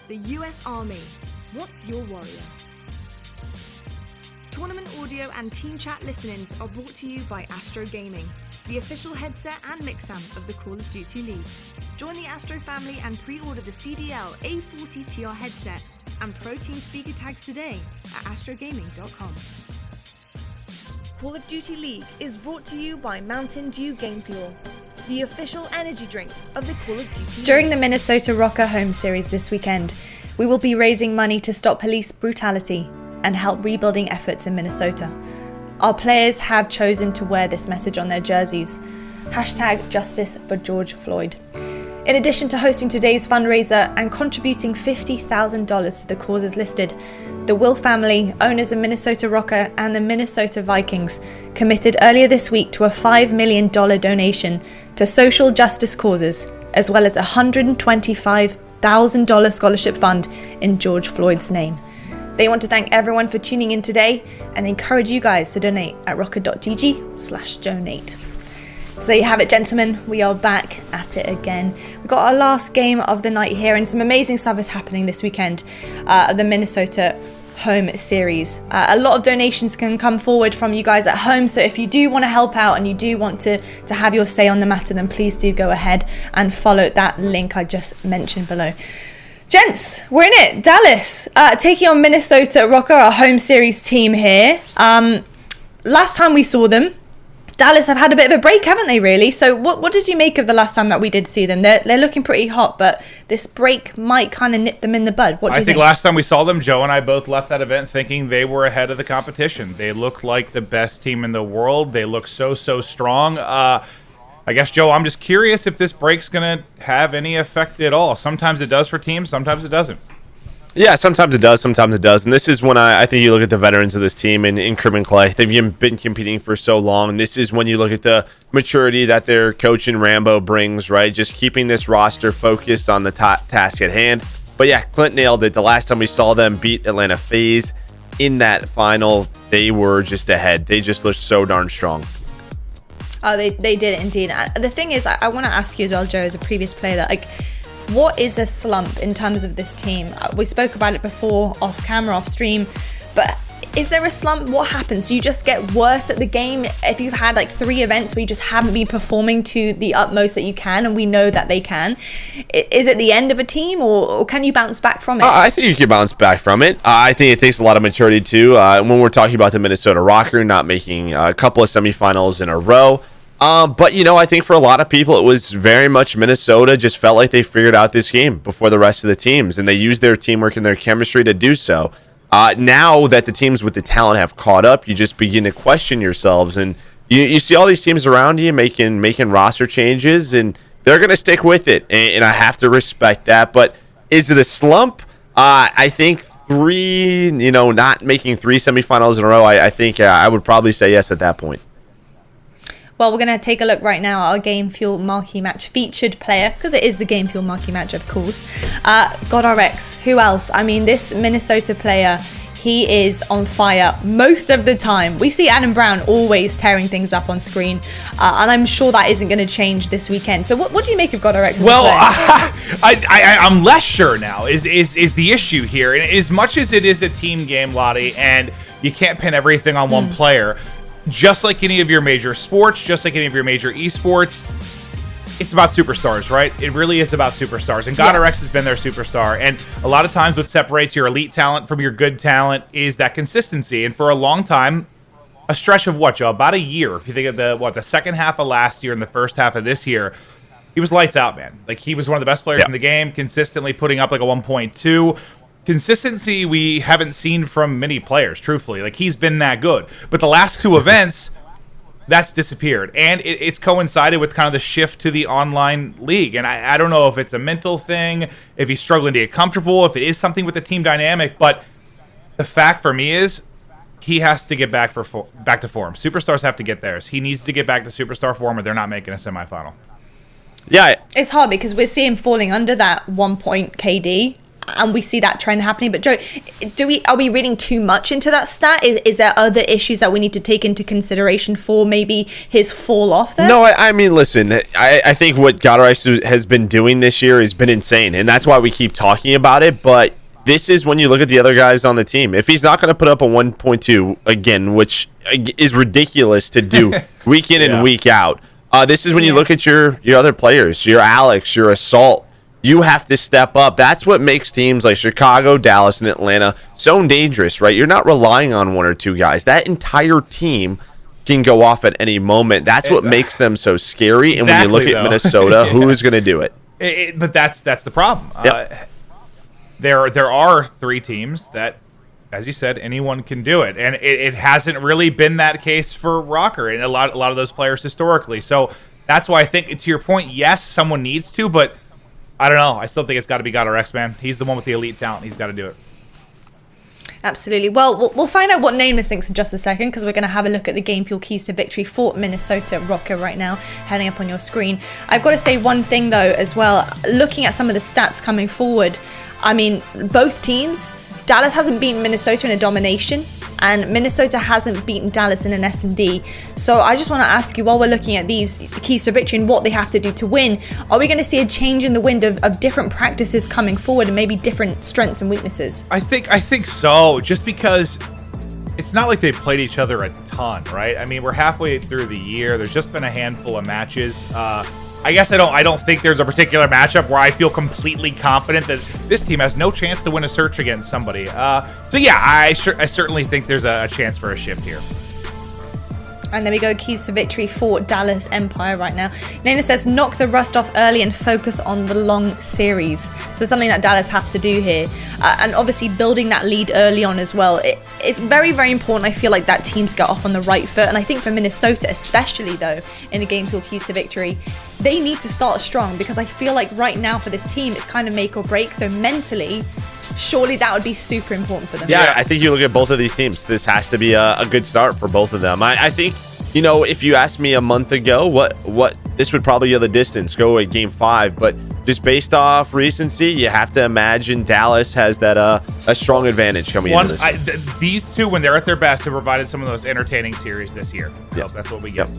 The US Army. What's your warrior? Tournament audio and team chat listen-ins are brought to you by Astro Gaming, the official headset and mix-amp of the Call of Duty League. Join the Astro family and pre-order the CDL A40TR headset and Pro Team speaker tags today at astrogaming.com. Call of Duty League is brought to you by Mountain Dew Game Fuel, the official energy drink of the Call of Duty League. During the Minnesota Røkkr home series this weekend, we will be raising money to stop police brutality and help rebuilding efforts in Minnesota. Our players have chosen to wear this message on their jerseys. #Justice for George Floyd. In addition to hosting today's fundraiser and contributing $50,000 to the causes listed, the Will family, owners of Minnesota Røkkr and the Minnesota Vikings, committed earlier this week to a $5 million donation to social justice causes, as well as a $125,000 scholarship fund in George Floyd's name. They want to thank everyone for tuning in today and encourage you guys to donate at røkkr.gg/donate. So there you have it, gentlemen. We are back at it again. We've got our last game of the night here, and some amazing stuff is happening this weekend at the Minnesota home series. A lot of donations can come forward from you guys at home, so if you do want to help out and you do want to have your say on the matter, then please do go ahead and follow that link I just mentioned below. Gents, we're in it. Dallas taking on Minnesota Røkkr, our home series team here. Last time we saw them, Dallas have had a bit of a break, haven't they, really? So what did you make of the last time that we did see them? They're looking pretty hot, but this break might kind of nip them in the bud. What do you think? I think last time we saw them, Joe and I both left that event thinking they were ahead of the competition. They looked like the best team in the world. They look so strong. I guess, Joe, I'm just curious if this break's going to have any effect at all. Sometimes it does for teams, sometimes it doesn't. Yeah, sometimes it does, sometimes it does. And this is when I think you look at the veterans of this team in Crib and Clay. They've been competing for so long. This is when you look at the maturity that their coach in Rambo brings, right? Just keeping this roster focused on the task at hand. But yeah, Clint nailed it. The last time we saw them beat Atlanta FaZe in that final, they were just ahead. They just looked so darn strong. Oh, they did it indeed. The thing is, I want to ask you as well, Joe, as a previous player, that what is a slump in terms of this team? We spoke about it before, off camera, off stream, but is there a slump? What happens? Do you just get worse at the game if you've had 3 events where you just haven't been performing to the utmost that you can, and we know that they can? Is it the end of a team, or can you bounce back from it? I think you can bounce back from it. I think it takes a lot of maturity too. When we're talking about the Minnesota Røkkr not making a couple of semifinals in a row, but, I think for a lot of people, it was very much Minnesota just felt like they figured out this game before the rest of the teams, and they used their teamwork and their chemistry to do so. Now that the teams with the talent have caught up, you just begin to question yourselves, and you see all these teams around you making roster changes, and they're going to stick with it, and I have to respect that. But is it a slump? I think not making 3 semifinals in a row, I think I would probably say yes at that point. Well, we're going to take a look right now at our Game Fuel Marquee Match featured player, because it is the Game Fuel Marquee Match, of course. GodRx. Who else? I mean, this Minnesota player, he is on fire most of the time. We see Adam Brown always tearing things up on screen, and I'm sure that isn't going to change this weekend. So what do you make of GodRx? Well, I'm less sure now is the issue here. And as much as it is a team game, Lottie, and you can't pin everything on one player, just like any of your major sports, just like any of your major esports, it's about superstars, right? It really is about superstars. And GodRx has been their superstar. And a lot of times what separates your elite talent from your good talent is that consistency. And for a long time, a stretch of what, Joe? About a year. If you think of the second half of last year and the first half of this year, he was lights out, man. He was one of the best players in the game, consistently putting up a 1.2. Consistency we haven't seen from many players, truthfully. He's been that good. But the last 2 events, that's disappeared. And it's coincided with kind of the shift to the online league. And I don't know if it's a mental thing, if he's struggling to get comfortable, if it is something with the team dynamic. But the fact for me is he has to get back to form. Superstars have to get theirs. He needs to get back to superstar form or they're not making a semifinal. Yeah. It's hard because we're seeing falling under that 1 point KD. and we see that trend happening. But Joe, are we reading too much into that stat? Is there other issues that we need to take into consideration for maybe his fall off there? No, I mean, listen, I think what Goddard has been doing this year has been insane, and that's why we keep talking about it. But this is when you look at the other guys on the team. If he's not going to put up a 1.2 again, which is ridiculous to do week in and week out, this is when you look at your other players, your Alex, your Assault. You have to step up. That's what makes teams like Chicago, Dallas, and Atlanta so dangerous, right? You're not relying on one or two guys. That entire team can go off at any moment. That's what makes them so scary. Exactly, and when you look at Minnesota, who is going to do it? But that's the problem. Yep. There are 3 teams that, as you said, anyone can do it, and it hasn't really been that case for Røkkr and a lot of those players historically. So that's why I think, to your point, yes, someone needs to, but I don't know. I still think it's got to be Goddard, man. He's the one with the elite talent. He's got to do it. Absolutely. Well, we'll find out what Nameless thinks in just a second, because we're going to have a look at the game fuel keys to victory for Minnesota Røkkr right now, heading up on your screen. I've got to say one thing, though, as well. Looking at some of the stats coming forward, I mean, both teams, Dallas hasn't beaten Minnesota in a domination, and Minnesota hasn't beaten Dallas in an S&D. So I just want to ask you, while we're looking at these keys to victory and what they have to do to win, are we going to see a change in the wind of different practices coming forward and maybe different strengths and weaknesses? I think so, just because it's not like they've played each other a ton, right? I mean, we're halfway through the year. There's just been a handful of matches. I guess I don't think there's a particular matchup where I feel completely confident that this team has no chance to win a search against somebody. So yeah, I certainly think there's a chance for a shift here. And there we go, keys to victory for Dallas Empire right now. Nana says, knock the rust off early and focus on the long series. So something that Dallas have to do here. And obviously building that lead early on as well. It's very, very important, I feel like, that teams get off on the right foot. And I think for Minnesota, especially though, in a game called keys to victory, they need to start strong, because I feel like right now for this team, it's kind of make or break. So mentally, surely that would be super important for them. Yeah, I think you look at both of these teams. This has to be a good start for both of them. I think, you know, if you asked me a month ago, what this would probably go the distance, go at game 5. But just based off recency, you have to imagine Dallas has that a strong advantage coming into this. These two, when they're at their best, have provided some of those entertaining series this year. Yep. So that's what we get. Yep.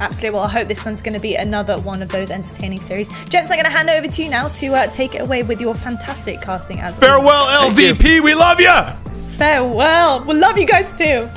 Absolutely. Well, I hope this one's going to be another one of those entertaining series. Gents, I'm going to hand over to you now to take it away with your fantastic casting as farewell, LVP. We love you. Farewell. We'll love you guys too.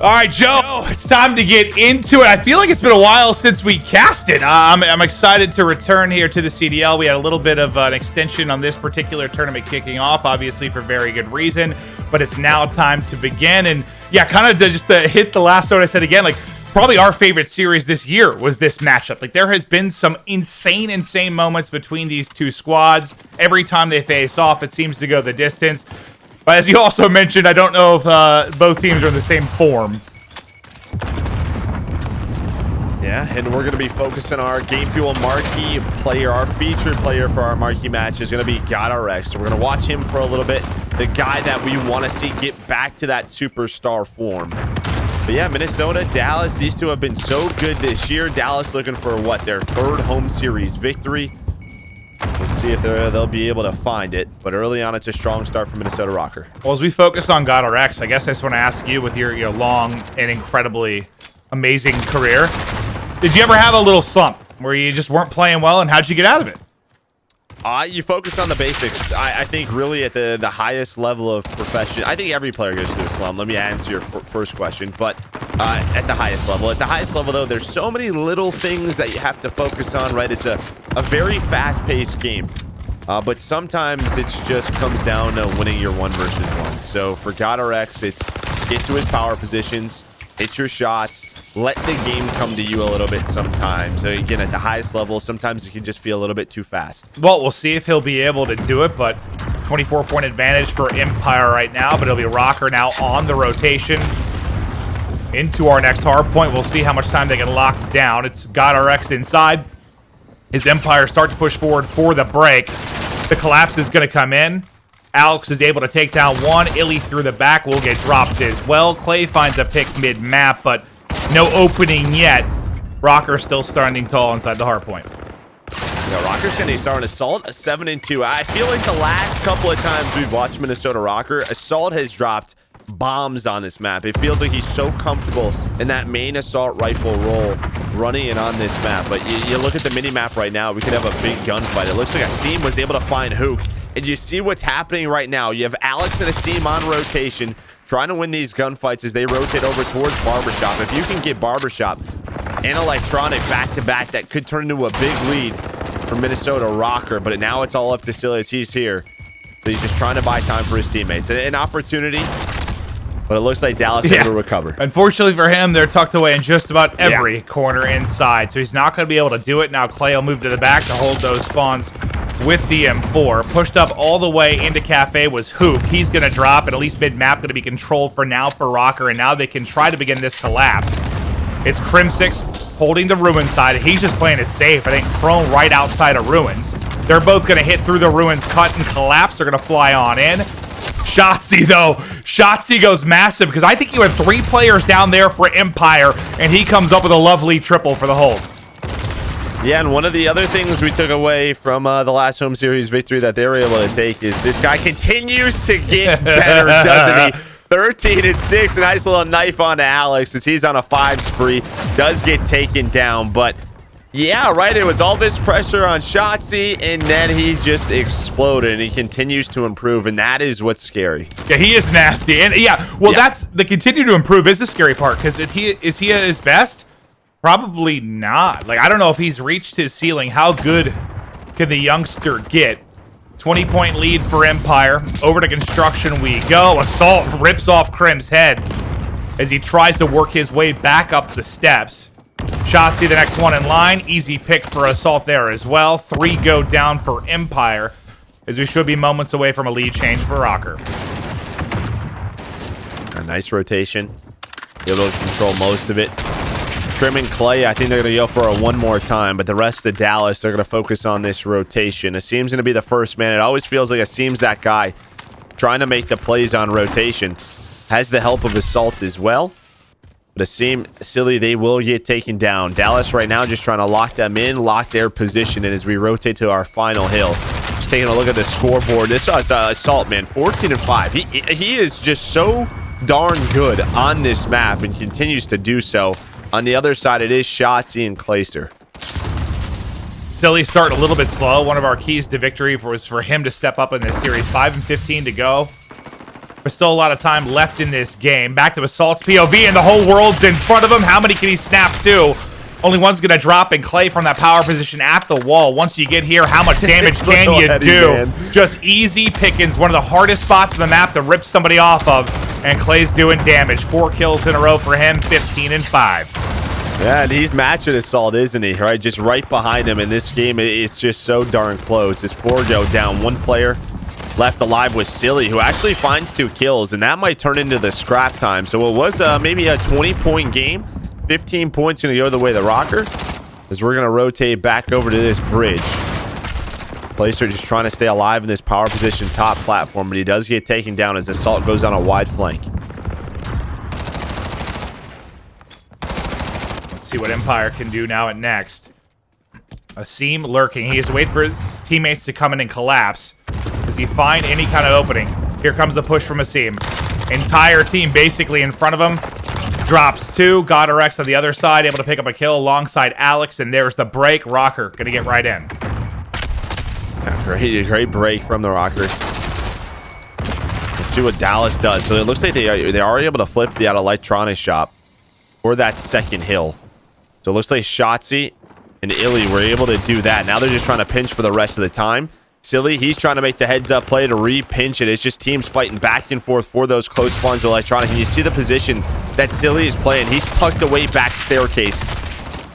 All right, Joe, it's time to get into it. I feel like it's been a while since we casted. I'm excited to return here to the CDL. We had a little bit of an extension on this particular tournament kicking off, obviously for very good reason, but it's now time to begin. And yeah, kind of just to hit the last note I said again, like, probably our favorite series this year was this matchup. Like, there has been some insane moments between these two squads. Every time they face off, it seems to go the distance. But as you also mentioned, I don't know if both teams are in the same form. Yeah, and we're going to be focusing our Game Fuel marquee player. Our featured player for our marquee match is going to be Goddard. So we're going to watch him for a little bit. The guy that we want to see get back to that superstar form. But yeah, Minnesota, Dallas, these two have been so good this year. Dallas looking for, what, their 3rd home series victory. We'll see if they'll be able to find it. But early on, it's a strong start for Minnesota Røkkr. Well, as we focus on Goddard, I guess I just want to ask you, with your long and incredibly amazing career, did you ever have a little slump where you just weren't playing well, and how'd you get out of it? You focus on the basics. I think really at the highest level of profession, I think every player goes through a slump. Let me answer your first question. But at the highest level, though, there's so many little things that you have to focus on, right? It's a very fast-paced game. But sometimes it just comes down to winning your 1 versus 1. So for Goddard, it's get to his power positions, hit your shots, let the game come to you a little bit sometimes. So again, at the highest level, sometimes it can just feel a little bit too fast. Well, we'll see if he'll be able to do it, but 24-point advantage for Empire right now, but it'll be Røkkr now on the rotation into our next hard point. We'll see how much time they can lock down. It's Goddard inside. His Empire start to push forward for the break. The collapse is going to come in. Alex is able to take down one. Illy through the back will get dropped as well. Clay finds a pick mid-map, but no opening yet. Røkkr still standing tall inside the hard point. Røkkr sending a start on Assault, a 7-2. I feel like the last couple of times we've watched Minnesota Røkkr, Assault has dropped bombs on this map. It feels like he's so comfortable in that main assault rifle role running it on this map. But you look at the mini map right now, we could have a big gunfight. It looks like Asim was able to find Hook, and you see what's happening right now. You have Alex and Asim on rotation trying to win these gunfights as they rotate over towards Barbershop. If you can get Barbershop and Electronic back to back, that could turn into a big lead for Minnesota Røkkr. But now it's all up to Silly as he's here. So he's just trying to buy time for his teammates. An opportunity, but it looks like Dallas is able to recover. Unfortunately for him, they're tucked away in just about every corner inside. So he's not going to be able to do it. Now Clay will move to the back to hold those spawns with the M4. Pushed up all the way into Cafe was Hook. He's going to drop, and at least mid-map going to be controlled for now for Røkkr, and now they can try to begin this collapse. It's Crim6 holding the Ruin side. He's just playing it safe. I think Prone right outside of Ruins. They're both going to hit through the Ruins, cut and collapse. They're going to fly on in. Shotzzy, though. Shotzzy goes massive because I think you had 3 players down there for Empire, and he comes up with a lovely triple for the hold. Yeah, and one of the other things we took away from the last home series victory that they were able to take is this guy continues to get better, doesn't he? 13-6, a nice little knife onto Alex as he's on a 5 spree. Does get taken down, but yeah, right, it was all this pressure on Shotzzy, and then he just exploded, and he continues to improve, and that is what's scary. Yeah, he is nasty. And that's the continue to improve is the scary part, because is he at his best? Probably not. Like, I don't know if he's reached his ceiling. How good can the youngster get? 20-point lead for Empire. Over to construction we go. Assault rips off Crim's head as he tries to work his way back up the steps. Shotzzy, the next one in line. Easy pick for Assault there as well. 3 go down for Empire, as we should be moments away from a lead change for Røkkr. A nice rotation. Able to control most of it. Crim and Clay, I think they're going to go for a one more time, but the rest of Dallas, they're going to focus on this rotation. Asim's going to be the first man. It always feels like Asim's that guy trying to make the plays on rotation. Has the help of Assault as well. But Asim, Silly, they will get taken down. Dallas right now just trying to lock them in, lock their position, and as we rotate to our final hill. Just taking a look at the scoreboard. This is Assault, man, 14-5. He is just so darn good on this map and continues to do so. On the other side, it is Shotzzy and Clayster. Silly starting a little bit slow. One of our keys to victory was for him to step up in this series. 5-15 to go. There's still a lot of time left in this game. Back to Assault's POV, and the whole world's in front of him. How many can he snap to? Only one's going to drop, and Clay from that power position at the wall. Once you get here, how much damage can you do? Man. Just easy pickings. One of the hardest spots on the map to rip somebody off of. And Clay's doing damage. 4 kills in a row for him, 15-5. Yeah, and he's matching Assault, isn't he? Right, just right behind him in this game. It's just so darn close. It's 4 go down. 1 player left alive with Silly, who actually finds 2 kills, and that might turn into the scrap time. So it was maybe a 20-point game. 15 points going to go the way of the Røkkr, as we're going to rotate back over to this bridge. Placer just trying to stay alive in this power position top platform, but he does get taken down as Assault goes on a wide flank. Let's see what Empire can do now at next. Asim lurking. He has to wait for his teammates to come in and collapse. Does he find any kind of opening? Here comes the push from Asim. Entire team basically in front of him. Drops 2. Godorex on the other side, able to pick up a kill alongside Alex, and there's the break. Røkkr gonna get right in. Great break from the Røkkr. Let's see what Dallas does. So it looks like they are able to flip the electronic shop or that second hill. So it looks like Shotzzy and Illy were able to do that. Now they're just trying to pinch for the rest of the time. Silly, he's trying to make the heads-up play to re-pinch it. It's just teams fighting back and forth for those close spawns of electronic. And you see the position that Silly is playing. He's tucked away back staircase.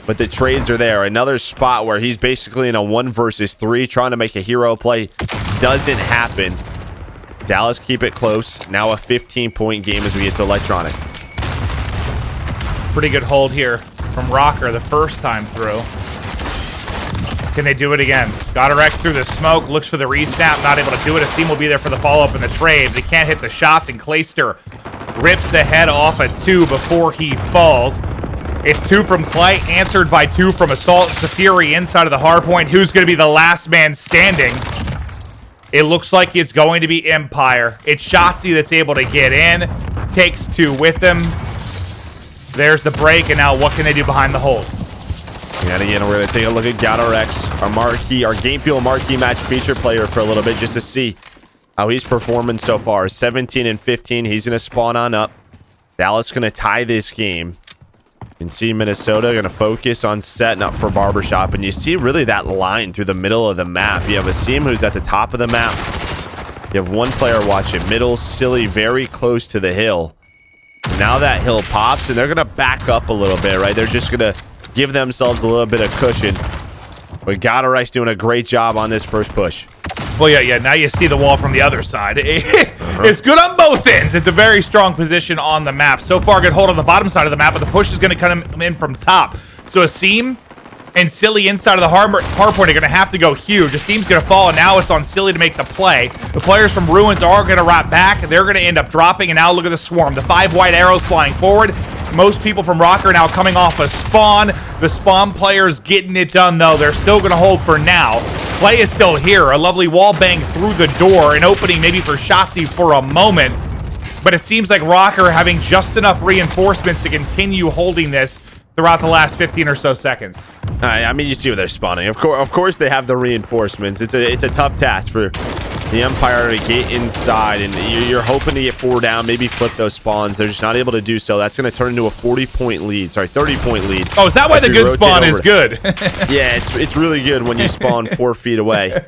But the trades are there. Another spot where he's basically in a 1 versus 3 trying to make a hero play. Doesn't happen. Dallas keep it close. Now a 15-point game as we get to electronic. Pretty good hold here from Røkkr the first time through. Can they do it again? Godorex through the smoke. Looks for the re-snap. Not able to do it. Asim will be there for the follow-up in the trade. They can't hit the shots, and Clayster rips the head off at 2 before he falls. It's 2 from Clay, answered by 2 from Assault. It's a Fury inside of the hardpoint. Who's going to be the last man standing? It looks like it's going to be Empire. It's Shotzzy that's able to get in. Takes 2 with him. There's the break, and now what can they do behind the hold? And again, we're going to take a look at GattoRx, our Game Fuel marquee match feature player for a little bit, just to see how he's performing so far. 17 and 15. He's going to spawn on up. Dallas going to tie this game. You can see Minnesota going to focus on setting up for Barbershop. And you see really that line through the middle of the map. You have Asim, who's at the top of the map. You have one player watching middle, Silly, very close to the hill. Now that hill pops, and they're going to back up a little bit, right? They're just going to give themselves a little bit of cushion. But GattoRx doing a great job on this first push. Well, yeah. Now you see the wall from the other side. It's good on both ends. It's a very strong position on the map. So far, good hold on the bottom side of the map, but the push is going to come in from top. So Asim and Silly inside of the hardpoint are going to have to go huge. Asim's going to fall, and now it's on Silly to make the play. The players from Ruins are going to wrap back. They're going to end up dropping, and now look at the swarm. The 5 white arrows flying forward. Most people from Røkkr now coming off a spawn. The spawn players getting it done, though. They're still going to hold for now. Play is still here. A lovely wall bang through the door. An opening maybe for Shotzzy for a moment. But it seems like Røkkr having just enough reinforcements to continue holding this throughout the last 15 or so seconds. I mean, you see where they're spawning. Of course, they have the reinforcements. It's a tough task for the Empire to get inside, and you're hoping to get 4 down, maybe flip those spawns. They're just not able to do so. That's going to turn into a 40-point lead. Sorry, 30-point lead. Oh, is that why the good spawn is good? Yeah, it's really good when you spawn 4 feet away.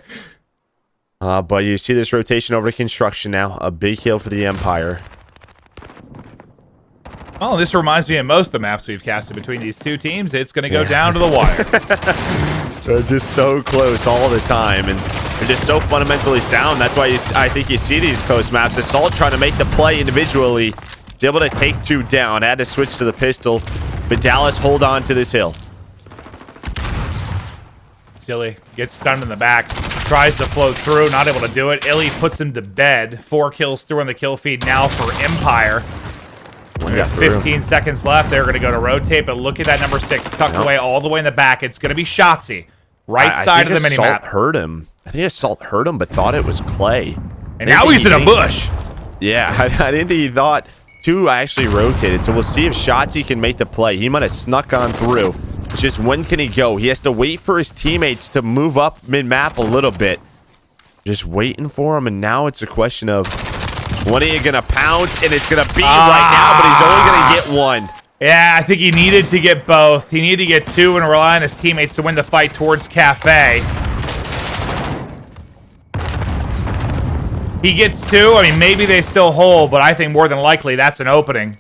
But you see this rotation over to construction now. A big kill for the Empire. Oh, this reminds me of most of the maps we've casted between these two teams. It's going to go down to the wire. They're just so close all the time, and they're just so fundamentally sound. That's why I think you see these coast maps. Assault trying to make the play individually. He's able to take 2 down. Had to switch to the pistol, but Dallas hold on to this hill. Silly gets stunned in the back. Tries to float through. Not able to do it. Illy puts him to bed. 4 kills through on the kill feed now for Empire. We got 15 seconds left. They're going to go to rotate, but look at that number 6 tucked away all the way in the back. It's going to be Shotzzy. Right side of the minimap. Assault heard him. I think Assault heard him, but thought it was Clay. And now he's in a bush. Yeah, I didn't think he thought 2 actually rotated. So we'll see if Shotzzy can make the play. He might have snuck on through. It's just when can he go? He has to wait for his teammates to move up mid-map a little bit. Just waiting for him, and now it's a question of when are you going to pounce? And it's going to be right now, but he's only going to get 1. Yeah, I think he needed to get both. He needed to get 2 and rely on his teammates to win the fight towards Cafe. He gets 2. I mean, maybe they still hold, but I think more than likely that's an opening.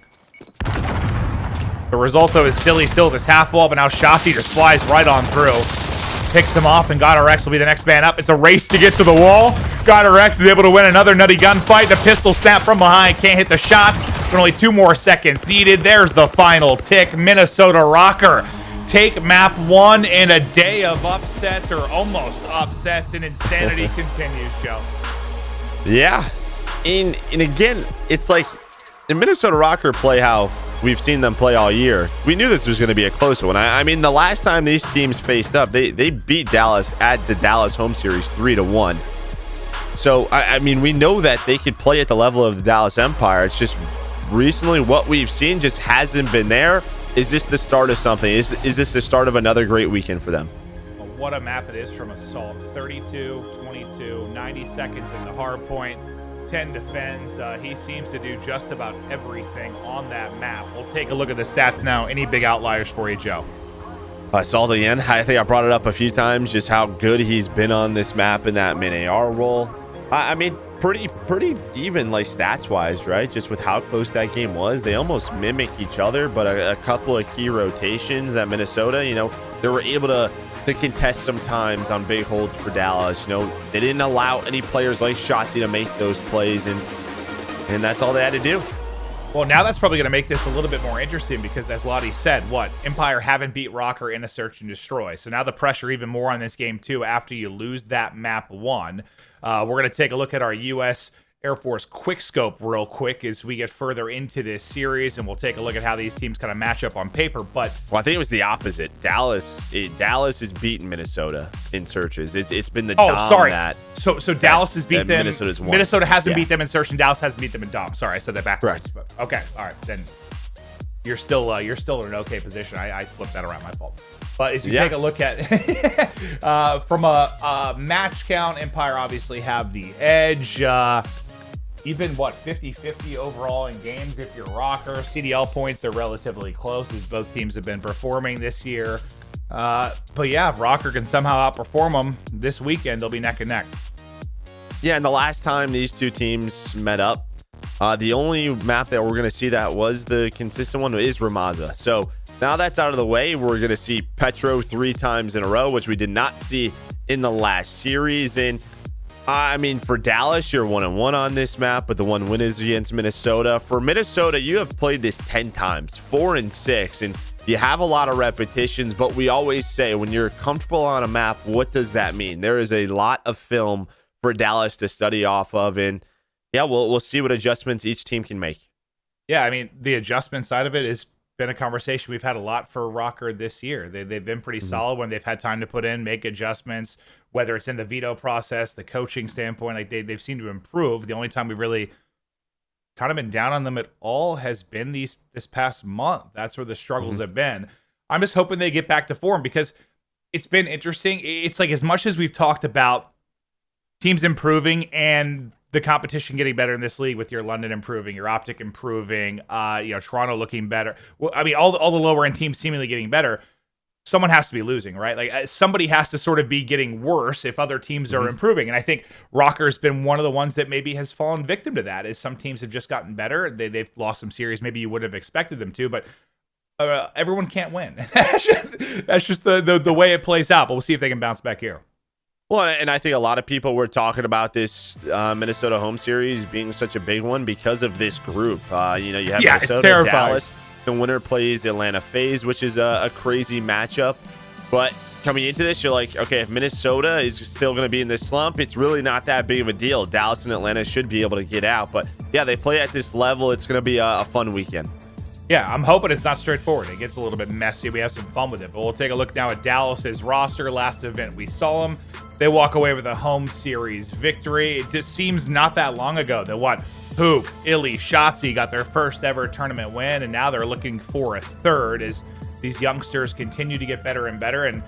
The result, though, is Silly still at this half wall, but now Shotzzy just flies right on through. Picks him off, and GattoRx will be the next man up. It's a race to get to the wall. GattoRx is able to win another nutty gunfight. The pistol snap from behind. Can't hit the shots. But only 2 more seconds needed. There's the final tick. Minnesota Røkkr take map 1 in a day of upsets, or almost upsets, and insanity continues, Joe. Yeah. And again, it's like the Minnesota Røkkr play how we've seen them play all year. We knew this was going to be a close one. I mean, the last time these teams faced up, they beat Dallas at the Dallas home series 3-1. So, I mean, we know that they could play at the level of the Dallas Empire. It's just recently what we've seen just hasn't been there. Is this the start of something? Is this the start of another great weekend for them? Well, what a map it is from Assault. 32, 22, 90 seconds in the hard point. 10 defends. He seems to do just about everything on that map. We'll take a look at the stats now. Any big outliers for you, Joe? Assault again. I think I brought it up a few times, just how good he's been on this map in that min-AR role. I mean, pretty even, like, stats-wise, right? Just with how close that game was. They almost mimic each other, but a couple of key rotations that Minnesota, you know, they were able to contest sometimes on big holds for Dallas. You know, they didn't allow any players like Shotzzy to make those plays, and that's all they had to do. Well, now that's probably going to make this a little bit more interesting because, as Lottie said, Empire haven't beat Røkkr in a search and destroy. So now the pressure even more on this game, too, after you lose that map 1. We're going to take a look at our U.S. Air Force quick scope real quick as we get further into this series, and we'll take a look at how these teams kind of match up on paper. But I think it was the opposite. Dallas has beaten Minnesota in searches. It's been the sorry. So Dallas has beat them. Minnesota hasn't beat them in search, and Dallas hasn't beat them in dom. Sorry, I said that backwards. Correct. But okay, all right, then you're still in an okay position. I flipped that around, my fault. But as you take a look at from a match count, Empire obviously have the edge. Even 50-50 overall in games if you're Røkkr. CDL points, they're relatively close as both teams have been performing this year. But yeah, if Røkkr can somehow outperform them this weekend, they'll be neck and neck. Yeah, and the last time these two teams met up, the only map that we're going to see that was the consistent one is Ramaza. So now that's out of the way, we're going to see Petro 3 times in a row, which we did not see in the last series. And I mean, for Dallas, you're 1-1 on this map, but the one win is against Minnesota. For Minnesota, you have played this 10 times, 4-6, and you have a lot of repetitions, but we always say when you're comfortable on a map, what does that mean? There is a lot of film for Dallas to study off of, and yeah, we'll see what adjustments each team can make. Yeah, I mean, the adjustment side of it has been a conversation we've had a lot for Røkkr this year. They've been pretty solid when they've had time to put in, make adjustments, whether it's in the veto process, the coaching standpoint. Like they've seemed to improve. The only time we've really kind of been down on them at all has been this past month. That's where the struggles have been. I'm just hoping they get back to form because it's been interesting. It's like as much as we've talked about teams improving and the competition getting better in this league with your London improving, your Optic improving, Toronto looking better. Well, I mean, all the lower end teams seemingly getting better. Someone has to be losing, right? Like somebody has to sort of be getting worse if other teams are improving. And I think Røkkr's been one of the ones that maybe has fallen victim to that. Is some teams have just gotten better. They've lost some series maybe you would have expected them to, but everyone can't win. That's just the way it plays out. But we'll see if they can bounce back here. Well, and I think a lot of people were talking about this Minnesota home series being such a big one because of this group. You have Minnesota, Dallas. The winner plays Atlanta FaZe, which is a crazy matchup. But coming into this, you're like, okay, if Minnesota is still going to be in this slump, it's really not that big of a deal. Dallas and Atlanta should be able to get out. But yeah, they play at this level. It's going to be a fun weekend. Yeah, I'm hoping it's not straightforward. It gets a little bit messy. We have some fun with it. But we'll take a look now at Dallas's roster. Last event we saw them. They walk away with a home series victory. It just seems not that long ago that Hoop, Illy, Shotzi got their first ever tournament win, and now they're looking for a third as these youngsters continue to get better and better. And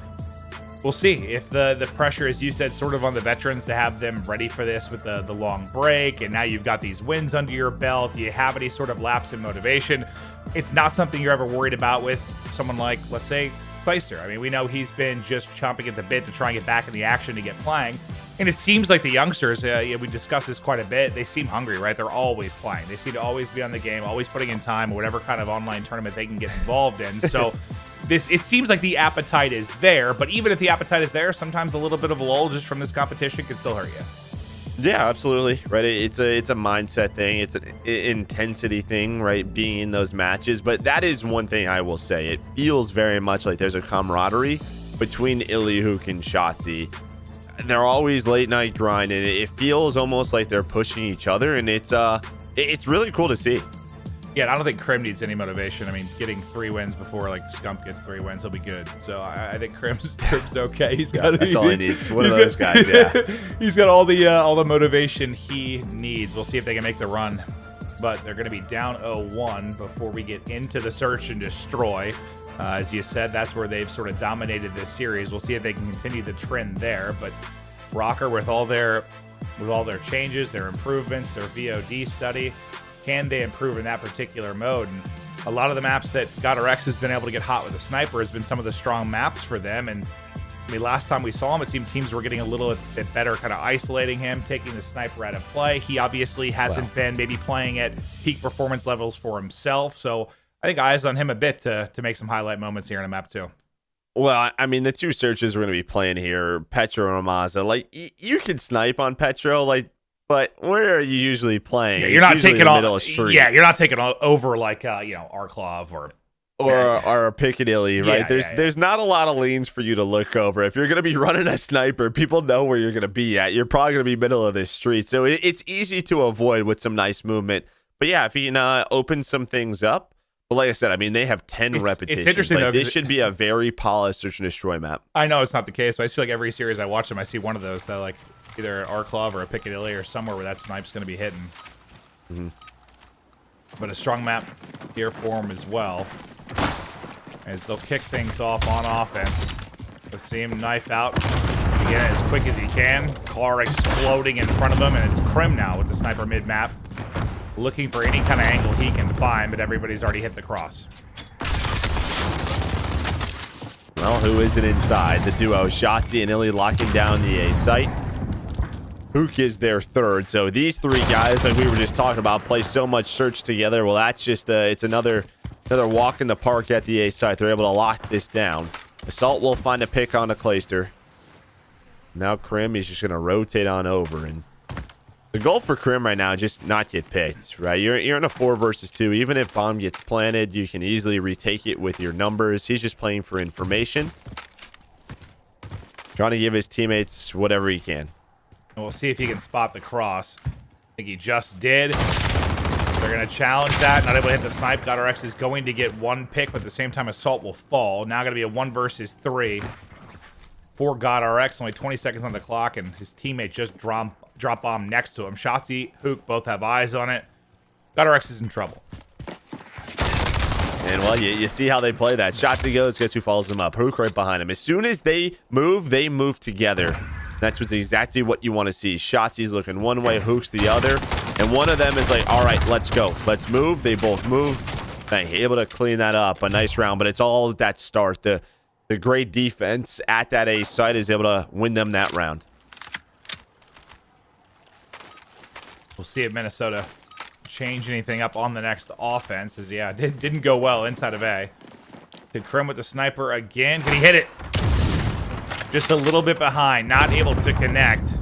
we'll see if the pressure, as you said, sort of on the veterans to have them ready for this with the long break. And now you've got these wins under your belt. Do you have any sort of lapse in motivation? It's not something you're ever worried about with someone like, let's say, Feister. I mean, we know he's been just chomping at the bit to try and get back in the action to get playing. And it seems like the youngsters, we discussed this quite a bit, they seem hungry, right? They're always playing. They seem to always be on the game, always putting in time, whatever kind of online tournament they can get involved in. So it seems like the appetite is there, but even if the appetite is there, sometimes a little bit of a lull just from this competition can still hurt you. Yeah, absolutely. Right. It's a mindset thing. It's an intensity thing, right? Being in those matches. But that is one thing I will say. It feels very much like there's a camaraderie between Illyhook and Shotzi. They're always late night grinding. It feels almost like they're pushing each other, and it's really cool to see. Yeah, I don't think Krim needs any motivation. I mean, getting 3 wins before Scump gets 3 wins, he'll be good. So I think Krim's okay. He's got that's all he needs. One of those guys. Yeah, he's got all the motivation he needs. We'll see if they can make the run. But they're going to be down 0-1 before we get into the search and destroy. As you said, that's where they've sort of dominated this series. We'll see if they can continue the trend there. But Røkkr, with all their changes, their improvements, their VOD study, can they improve in that particular mode? And a lot of the maps that GodRx has been able to get hot with a sniper has been some of the strong maps for them. And I mean, last time we saw him, it seemed teams were getting a little bit better, kind of isolating him, taking the sniper out of play. He obviously hasn't been maybe playing at peak performance levels for himself. So I think eyes on him a bit to make some highlight moments here in a map too. Well, I mean, the two searches we're going to be playing here, Petro and Ramaza, you can snipe on Petro, but where are you usually playing? Yeah, you're not taking all. Yeah, you're not taking over Arklov or or Piccadilly, right? Yeah, There's not a lot of lanes for you to look over. If you're going to be running a sniper, people know where you're going to be at. You're probably going to be middle of this street. So it's easy to avoid with some nice movement. But yeah, if you can open some things up. But like I said, I mean, they have 10 repetitions. It's interesting, though. This should be a very polished search and destroy map. I know it's not the case, but I just feel like every series I watch them, I see one of those that, like, either our club or a Piccadilly or somewhere where that snipe's going to be hitting. Mm-hmm. But a strong map here for them as well, as they'll kick things off on offense. We'll see him knife out again as quick as he can. Car exploding in front of him, and it's Krim now with the sniper mid-map, looking for any kind of angle he can find, but everybody's already hit the cross. Well, who isn't inside? The duo Shotzi and Illy locking down the A site. Hook is their third. So these three guys, like we were just talking about, play so much search together. Well, that's just it's another walk in the park at the A site. They're able to lock this down. Assault will find a pick on the Clayster. Now Krim is just going to rotate on over, and the goal for Krim right now is just not get picked, right? You're in a 4 versus 2. Even if bomb gets planted, you can easily retake it with your numbers. He's just playing for information, trying to give his teammates whatever he can. And we'll see if he can spot the cross. I think he just did. They're going to challenge that. Not able to hit the snipe. GodRx is going to get one pick, but at the same time, Assault will fall. Now going to be a 1 versus 3 for GodRx. Only 20 seconds on the clock, and his teammate just drop bomb next to him. Shotzi, Hook both have eyes on it. GodRx is in trouble. And, well, you see how they play that. Shotzi goes, guess who follows him up? Hook right behind him. As soon as they move together. That's what's exactly what you want to see. Shotzi's looking one way, Hook's the other. And one of them is like, all right, let's go. Let's move. They both move. Dang, able to clean that up. A nice round, but it's all at that start. The great defense at that A site is able to win them that round. We'll see if Minnesota change anything up on the next offense. As, yeah, didn't go well inside of A. Did Krim with the sniper again. Can he hit it? Just a little bit behind, not able to connect.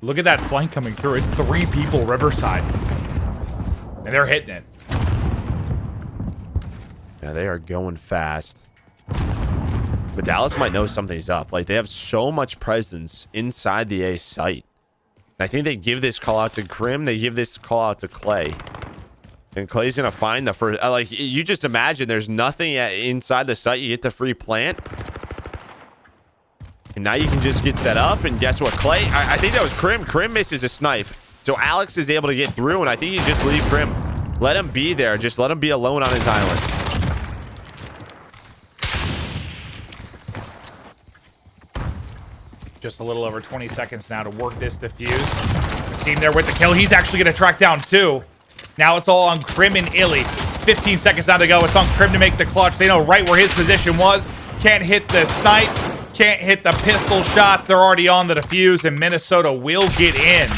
Look at that flank coming through. It's 3 people Riverside. And they're hitting it. Yeah, they are going fast. But Dallas might know something's up. Like, they have so much presence inside the A site. And I think they give this call out to Krim. They give this call out to Clay. And Clay's going to find the first... like, you just imagine there's nothing inside the site. You get the free plant. And now you can just get set up. And guess what? Clay... I think that was Krim. Krim misses a snipe. So Alex is able to get through. And I think you just leave Krim. Let him be there. Just let him be alone on his island. Just a little over 20 seconds now to work this defuse. See him there with the kill. He's actually going to track down 2. Now it's all on Krim and Illy. 15 seconds now to go. It's on Krim to make the clutch. They know right where his position was. Can't hit the snipe. Can't hit the pistol shots. They're already on the defuse, and Minnesota will get in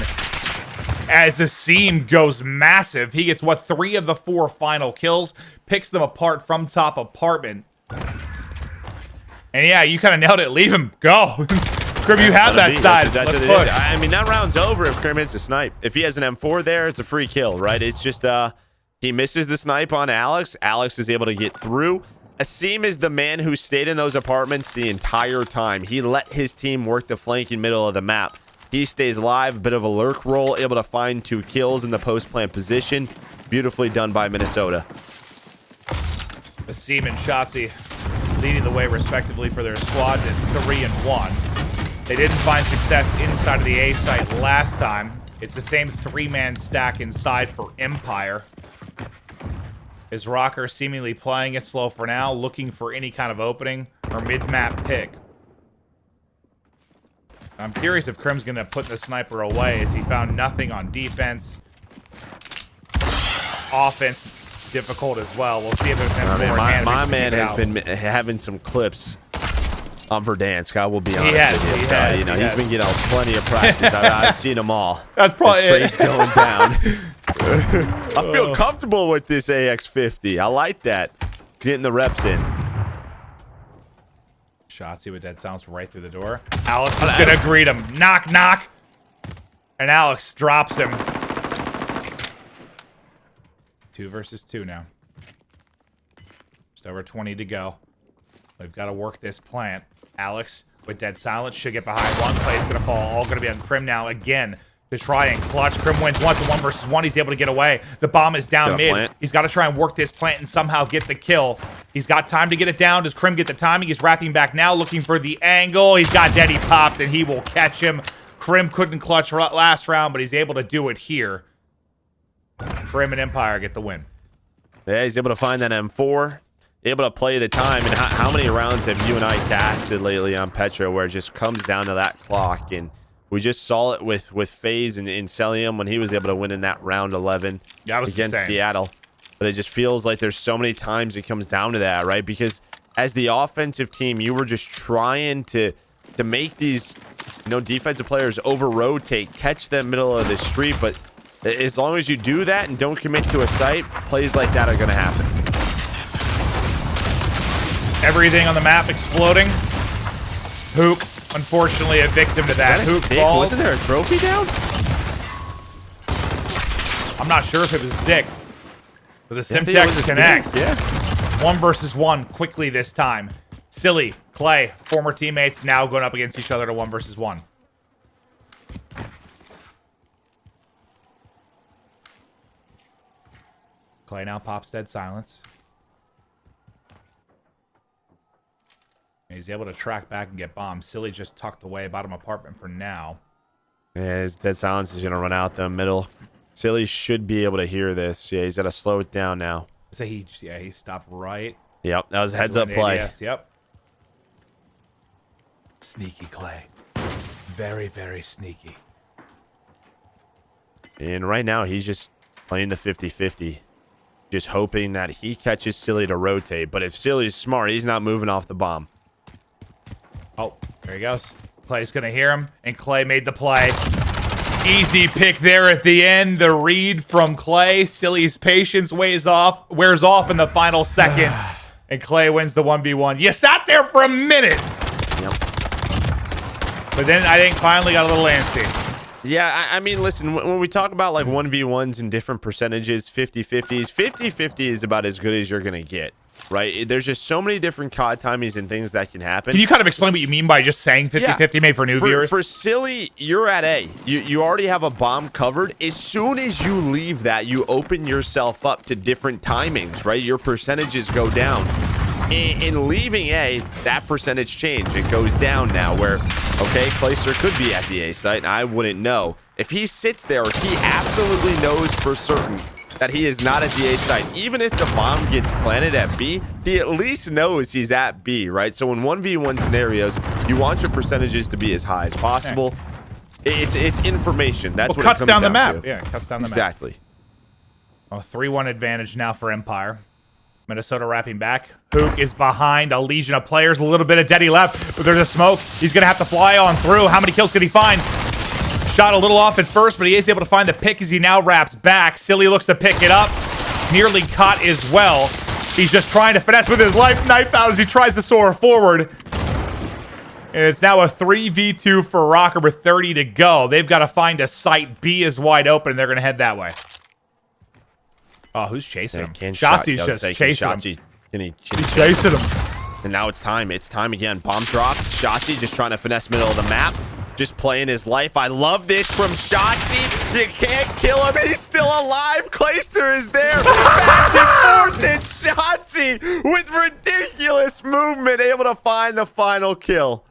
as the seam goes massive. He gets, what, 3 of the 4 final kills. Picks them apart from top apartment. And yeah, you kind of nailed it. Leave him. Go. Krim, you have that side. Let's push. I mean, that round's over if Krim hits a snipe. If he has an M4 there, it's a free kill, right? It's just he misses the snipe on Alex. Alex is able to get through. Asim is the man who stayed in those apartments the entire time. He let his team work the flanking middle of the map. He stays alive, a bit of a lurk roll, able to find 2 kills in the post-plant position. Beautifully done by Minnesota. Asim and Shotzi leading the way respectively for their squads at 3 and 1. They didn't find success inside of the A site last time. It's the same 3-man stack inside for Empire. Is Røkkr seemingly playing it slow for now, looking for any kind of opening or mid-map pick. I'm curious if Krim's going to put the sniper away, as he found nothing on defense. Offense, difficult as well. We'll see if there's anything more. My man has been having some clips on Verdansk. I will be honest with you. You know, he's been getting plenty of practice. I've seen them all. That's probably it. Trade's going down. I feel comfortable with this AX50. I like that. Getting the reps in. Shotzi with dead sounds right through the door. Alex is going to greet him. Knock, knock. And Alex drops him. 2 versus 2 now. Just over 20 to go. We've got to work this plant. Alex with dead silence should get behind one. Play is going to fall. All going to be on Crim now again to try and clutch. Crim wins once, 1 versus 1. He's able to get away. The bomb is down mid. Plant. He's got to try and work this plant and somehow get the kill. He's got time to get it down. Does Crim get the timing? He's wrapping back now, looking for the angle. He's got Daddy popped, and he will catch him. Crim couldn't clutch last round, but he's able to do it here. Crim and Empire get the win. Yeah, he's able to find that M4. Able to play the time. And how many rounds have you and I casted lately on Petra where it just comes down to that clock? And we just saw it with FaZe and Celium when he was able to win in that round 11 against insane. Seattle. But it just feels like there's so many times it comes down to that, right? Because as the offensive team, you were just trying to make these defensive players over-rotate, catch them middle of the street. But as long as you do that and don't commit to a site, plays like that are going to happen. Everything on the map exploding. Hook, unfortunately, a victim to that. Hook falls. Wasn't there a trophy down? I'm not sure if it was Dick. But the Simtex connects. Yeah. 1 versus 1 quickly this time. Silly, Clay, former teammates now going up against each other to 1 versus 1. Clay now pops dead silence. He's able to track back and get bombed. Silly just tucked away, bottom apartment for now. Yeah, his dead silence is going to run out the middle. Silly should be able to hear this. Yeah, he's got to slow it down now. So he stopped right. Yep, that was a heads-up play. ADS, yep. Sneaky Clay. Very, very sneaky. And right now, he's just playing the 50-50. Just hoping that he catches Silly to rotate. But if Silly's smart, he's not moving off the bomb. Oh, there he goes. Clay's going to hear him, and Clay made the play. Easy pick there at the end. The read from Clay. Silly's patience wears off in the final seconds, and Clay wins the 1v1. You sat there for a minute. Yep. But then I think finally got a little antsy. Yeah, I mean, listen, when we talk about like 1v1s and different percentages, 50-50s, 50-50 is about as good as you're going to get, right? There's just so many different COD timings and things that can happen. Can you kind of explain what you mean by just saying 50-50 made for new viewers? For Silly, you're at A. You already have a bomb covered. As soon as you leave that, you open yourself up to different timings, right? Your percentages go down. In leaving A, that percentage change. It goes down now where, okay, Placer could be at the A site, and I wouldn't know. If he sits there, he absolutely knows for certain that he is not at the A site. Even if the bomb gets planted at B, he at least knows he's at B, right? So in 1v1 scenarios, you want your percentages to be as high as possible. It's information. That's what cuts it comes down the down map. to. Yeah, cuts down the map. Exactly. A 3-1 advantage now for Empire. Minnesota wrapping back. Hook is behind a legion of players. A little bit of Deddy left, but there's a smoke. He's going to have to fly on through. How many kills can he find? Shot a little off at first, but he is able to find the pick as he now wraps back. Silly looks to pick it up. Nearly caught as well. He's just trying to finesse with his life knife out as he tries to soar forward. And it's now a 3v2 for Røkkr with 30 to go. They've got to find a site. B is wide open, and they're going to head that way. Oh, who's chasing him? Shotzzy's just chasing him. He's chasing him. And now it's time. It's time again. Bomb drop. Shotzzy just trying to finesse middle of the map. Just playing his life. I love this from Shotzzy. You can't kill him. He's still alive. Clayster is there. Back and forth. And Shotzzy with ridiculous movement able to find the final kill.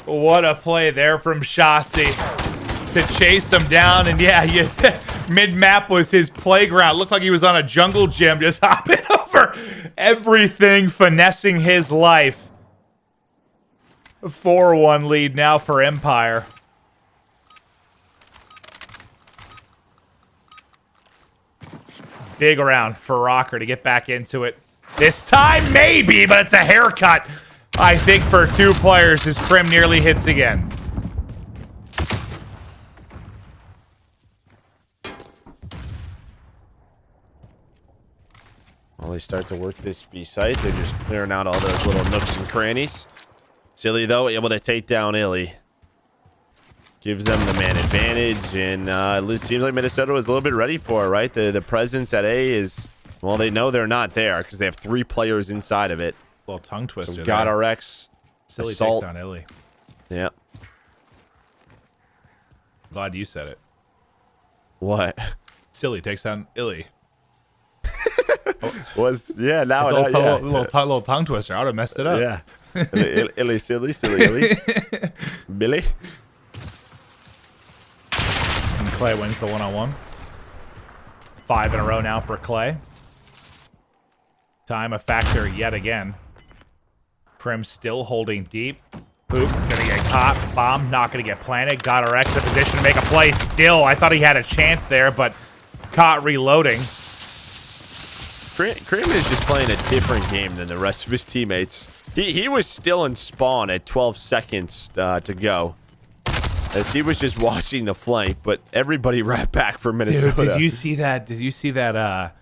What a play there from Shotzzy to chase him down. And yeah, mid-map was his playground. Looked like he was on a jungle gym, just hopping over everything, finessing his life. 4-1 lead now for Empire. Big round for Røkkr to get back into it. This time, maybe, but it's a haircut, I think, for 2 players as Crim nearly hits again. Well, they start to work this B site. They're just clearing out all those little nooks and crannies. Silly, though, able to take down Illy. Gives them the man advantage, and it seems like Minnesota was a little bit ready for it, right? The presence at A is Well, they know they're not there because they have 3 players inside of it. Little tongue twister. So got RX. Silly assault. takes down Illy. Yeah. Glad you said it. What? Silly takes down Illy. Yeah, now it Little tongue twister. I would have messed it up. Yeah. Illy, silly, Illy. Billy. And Clay wins the one-on-one. 5 in a row now for Clay. Time a factor yet again. Prim still holding deep. Hoop, gonna get caught. Bomb, not gonna get planted. Got RX in position to make a play still. I thought he had a chance there, but caught reloading. Krim is just playing a different game than the rest of his teammates. He was still in spawn at 12 seconds to go. As he was just watching the flank, but everybody right back for Minnesota. Dude, did you see that?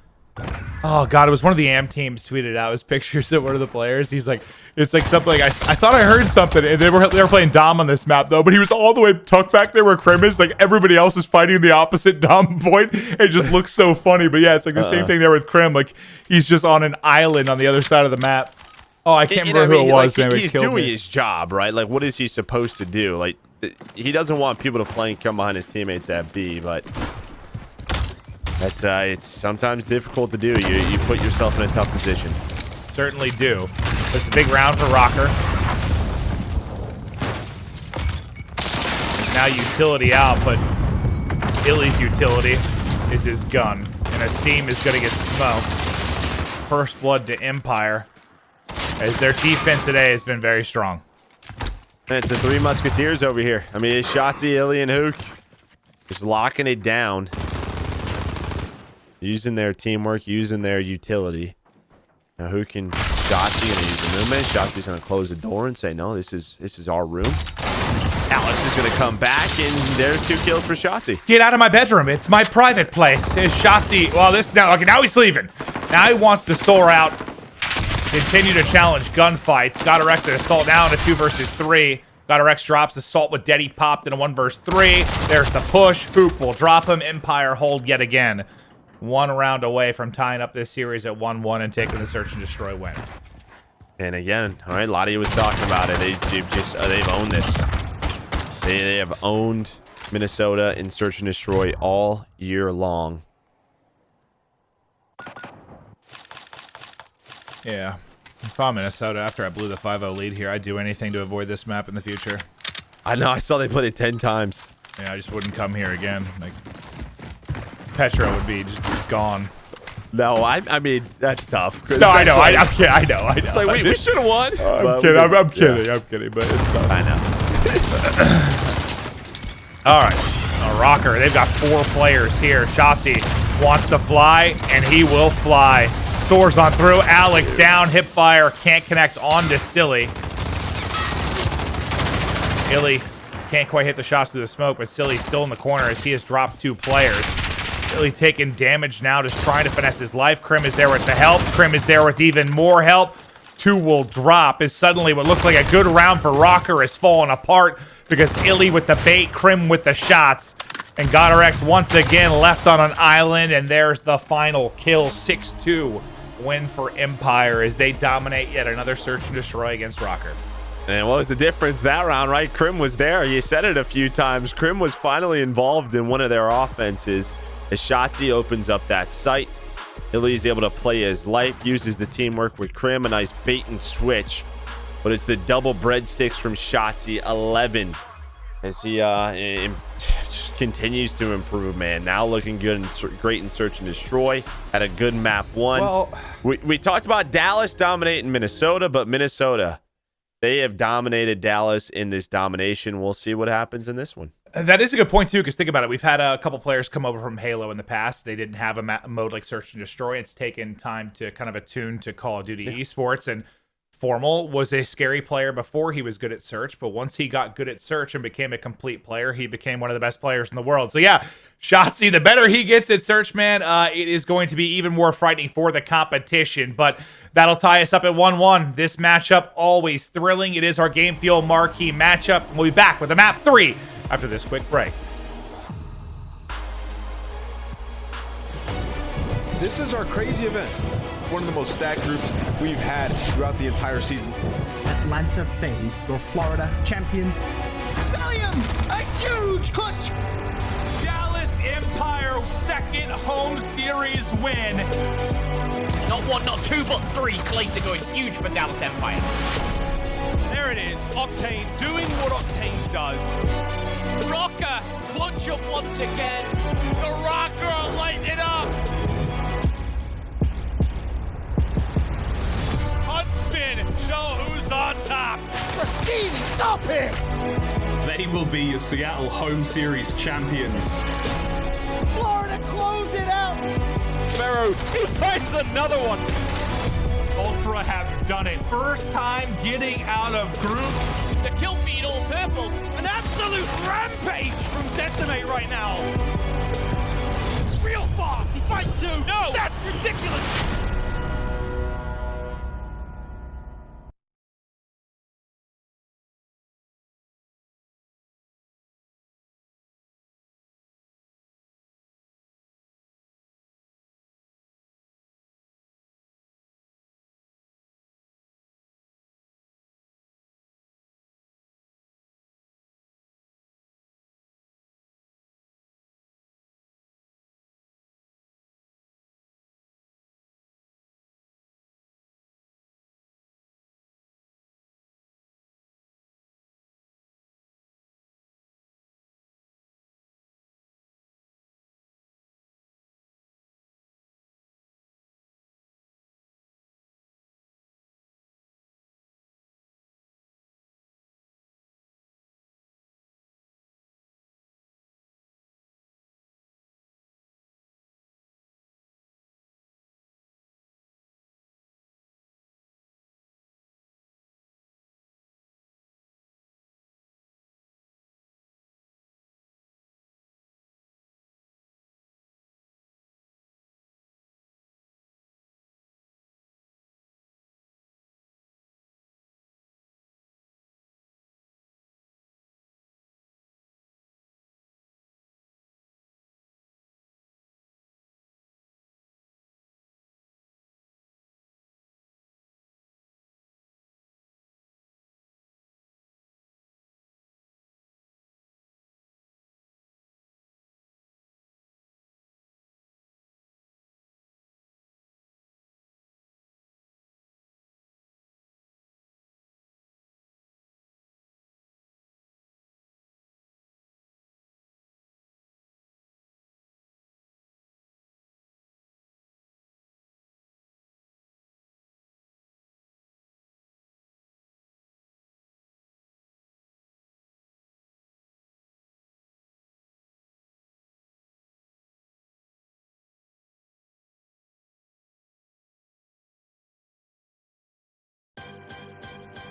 Oh god, it was one of the AM teams tweeted out his pictures of one of the players. He's like, it's like something like I thought I heard something, and they were playing Dom on this map though, but he was all the way tucked back there where Krim is. Like everybody else is fighting the opposite Dom point. It just looks so funny. But yeah, it's like the same thing there with Krim. Like he's just on an island on the other side of the map. Oh, I can't remember who it was. Like, he's doing his job, right? Like what is he supposed to do? Like he doesn't want people to flank, come behind his teammates at B, but that's it's sometimes difficult to do. You put yourself in a tough position. Certainly do. It's a big round for Røkkr. Now utility out, but Illy's utility is his gun. And Asim is going to get smoked. First blood to Empire, as their defense today has been very strong. And it's the 3 Musketeers over here. I mean, it's Shotzi, Illy, and Hook just locking it down. Using their teamwork, using their utility. Now Hook and Shotzi going to use the movement. Shotzi's going to close the door and say, no, this is our room. Alex is going to come back, and there's 2 kills for Shotzi. Get out of my bedroom. It's my private place. Is Shotzi. Well, now he's leaving. Now he wants to soar out. Continue to challenge gunfights. Got RX at assault now in a 2 versus 3. Got RX drops assault with Deddy popped in a 1 versus 3. There's the push. Hoop will drop him. Empire hold yet again. 1 round away from tying up this series at 1-1 and taking the search and destroy win. And again, all right, Lottie was talking about it. They've owned this. They have owned Minnesota in search and destroy all year long. Yeah. If I'm Minnesota, after I blew the 5-0 lead here, I'd do anything to avoid this map in the future. I know. I saw they played it 10 times. Yeah, I just wouldn't come here again. Like, Petra would be just gone. No, I mean, that's tough. No, I know. I'm kidding. I know. It's like, we should have won. I'm kidding. I'm kidding. I'm kidding, but it's tough. I know. All right. Røkkr, they've got 4 players here. Shotzi wants to fly, and he will fly. Soars on through. Alex down. Hip fire. Can't connect onto Silly. Illy can't quite hit the shots through the smoke, but Silly's still in the corner as he has dropped 2 players. Illy taking damage now, just trying to finesse his life. Krim is there with the help. Krim is there with even more help. 2 will drop as suddenly what looked like a good round for Røkkr is falling apart because Illy with the bait, Krim with the shots. And GodRx once again left on an island, and there's the final kill. 6-2 win for Empire as they dominate yet another search and destroy against Røkkr. And what was the difference that round, right? Krim was there. You said it a few times. Krim was finally involved in one of their offenses. As Shotzi opens up that site, Illy's able to play his life, uses the teamwork with Krim, a nice bait and switch. But it's the double breadsticks from Shotzi, 11. As he continues to improve, man. Now looking good and great in search and destroy. Had a good map 1. Well, we talked about Dallas dominating Minnesota, but Minnesota, they have dominated Dallas in this domination. We'll see what happens in this one. That is a good point, too, because think about it. We've had a couple players come over from Halo in the past. They didn't have a mode like Search and Destroy. It's taken time to kind of attune to Call of Duty esports. And Formal was a scary player before he was good at Search, but once he got good at Search and became a complete player, he became one of the best players in the world. So yeah, Shotzi, the better he gets at Search, man, it is going to be even more frightening for the competition. But that'll tie us up at 1-1. This matchup, always thrilling. It is our Game Fuel marquee matchup. We'll be back with the map 3 after this quick break. This is our crazy event. One of the most stacked groups we've had throughout the entire season. Atlanta FaZe, your Florida champions. Salium, a huge clutch. Dallas Empire second home series win. Not one, not two, but three clays are going huge for Dallas Empire. There it is, Octane doing what Octane does. Røkkr clutch up once again. The Røkkr are lighting it up. Huntsmen show who's on top. Pristini, stop it. They will be your Seattle home series champions. Florida, close it out. Pharaoh, he finds another one. Ultra have done it. First time getting out of group. The kill feed all purple. An absolute rampage from Decimate right now. Real fast. He fights two. No, that's ridiculous.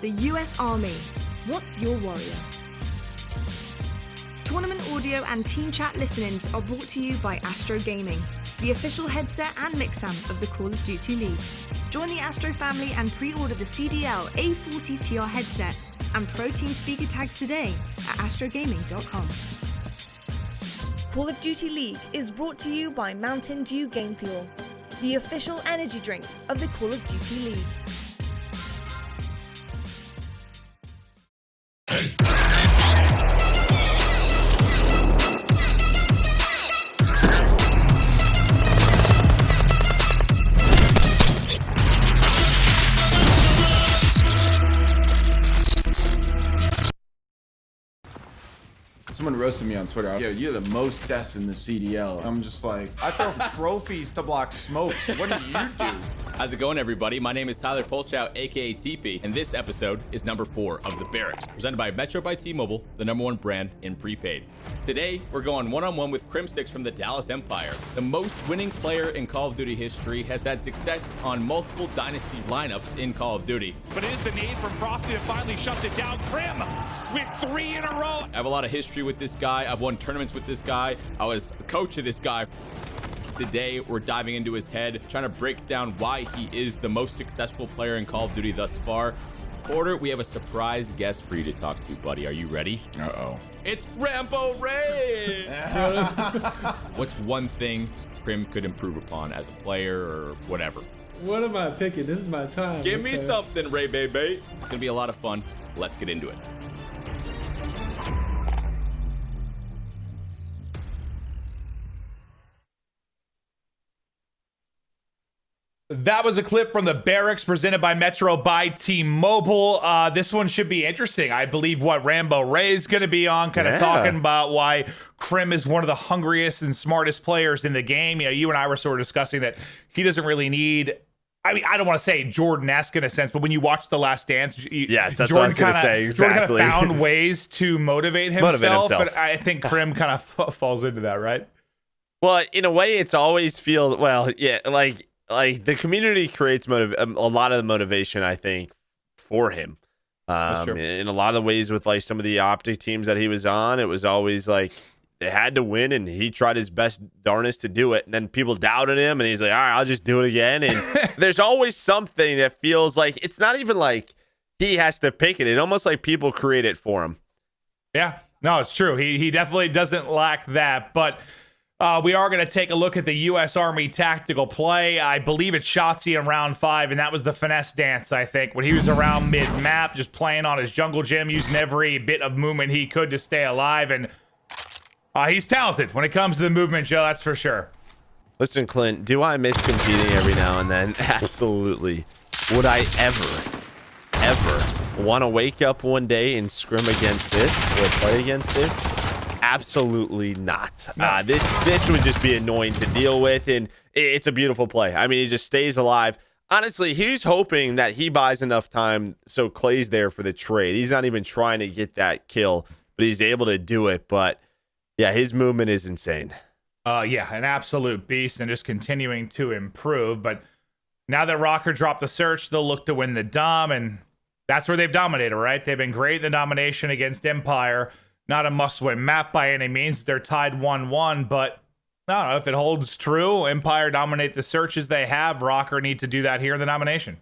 The US Army. What's your warrior? Tournament audio and team chat listen-ins are brought to you by Astro Gaming, the official headset and mixam of the Call of Duty League. Join the Astro family and pre-order the CDL A40 TR headset and Pro Team speaker tags today at astrogaming.com. Call of Duty League is brought to you by Mountain Dew Game Fuel, the official energy drink of the Call of Duty League. Someone roasted me on Twitter. Yo, you're the most deaths in the CDL. I'm just like, I throw trophies to block smokes. What do you do? How's it going, everybody? My name is Tyler Polchow, aka TP, and this episode is number 4 of The Barracks, presented by Metro by T-Mobile, the #1 brand in prepaid. Today, we're going one-on-one with Crim6 from the Dallas Empire. The most winning player in Call of Duty history, has had success on multiple Dynasty lineups in Call of Duty. But it is the nade from Frosty that finally shuts it down. Crim with 3 in a row. I have a lot of history with this guy. I've won tournaments with this guy. I was a coach of this guy. Today, we're diving into his head, trying to break down why he is the most successful player in Call of Duty thus far. Porter, we have a surprise guest for you to talk to, buddy. Are you ready? Uh-oh. It's Rambo Ray! What's one thing Crim could improve upon as a player or whatever. What am I picking? This is my time. Give me something, Ray Baby. It's gonna be a lot of fun. Let's get into it. That was a clip from the Barracks presented by Metro by T-Mobile. This one should be interesting. I believe Rambo Ray's going to be on, kind of talking about why Crim is one of the hungriest and smartest players in the game. You know, you and I were sort of discussing that he doesn't really need. I mean, I don't want to say Jordan-esque in a sense, but when you watch The Last Dance, yes, that's what I was going to say. Exactly. Jordan kind of found ways to motivate himself. But I think Crim kind of falls into that, right? Well, in a way, it's always feels like the community creates a lot of the motivation, I think, for him. In a lot of ways with like some of the Optic teams that he was on, it was always like they had to win and he tried his best darnest to do it. And then people doubted him and he's like, all right, I'll just do it again. And there's always something that feels like it's not even like he has to pick it. It's almost like people create it for him. Yeah, no, it's true. He definitely doesn't lack that. But we are going to take a look at the U.S. Army tactical play. I believe it's Shotzi in round 5, and that was the finesse dance, I think, when he was around mid-map, just playing on his jungle gym, using every bit of movement he could to stay alive. And he's talented when it comes to the movement, Joe, that's for sure. Listen, Clint, do I miss competing every now and then? Absolutely. Would I ever want to wake up one day and scrim against this or play against this? Absolutely not. No. This would just be annoying to deal with, and it's a beautiful play. I mean, he just stays alive. Honestly, he's hoping that he buys enough time so Clay's there for the trade. He's not even trying to get that kill, but he's able to do it. But yeah, his movement is insane. Yeah, an absolute beast and just continuing to improve. But now that Røkkr dropped the search, they'll look to win the Dom, and that's where they've dominated, right? They've been great in the domination against Empire. Not a must-win map by any means. They're tied 1-1, but I don't know if it holds true. Empire dominate the searches they have. Røkkr need to do that here in the nomination.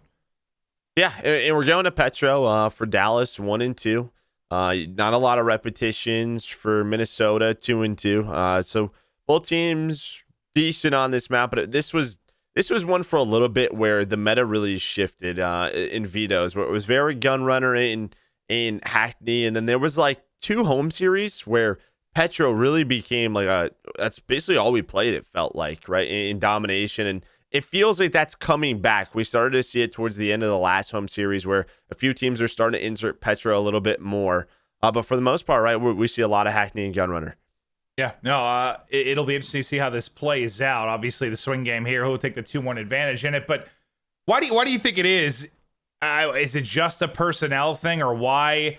Yeah, and we're going to Petro for Dallas 1-2. Not a lot of repetitions for Minnesota 2-2. So both teams decent on this map, but this was one for a little bit where the meta really shifted in vetoes, where it was very gun runner in Hackney, and then there was like 2 home series where Petro really became like that's basically all we played, it felt like, right, in domination. And it feels like that's coming back. We started to see it towards the end of the last home series where a few teams are starting to insert Petro a little bit more. But for the most part, right, we see a lot of Hackney and Gunrunner. Yeah, no, it'll be interesting to see how this plays out. Obviously, the swing game here, who'll take the 2-1 advantage in it. But why do you think it is? Is it just a personnel thing, or why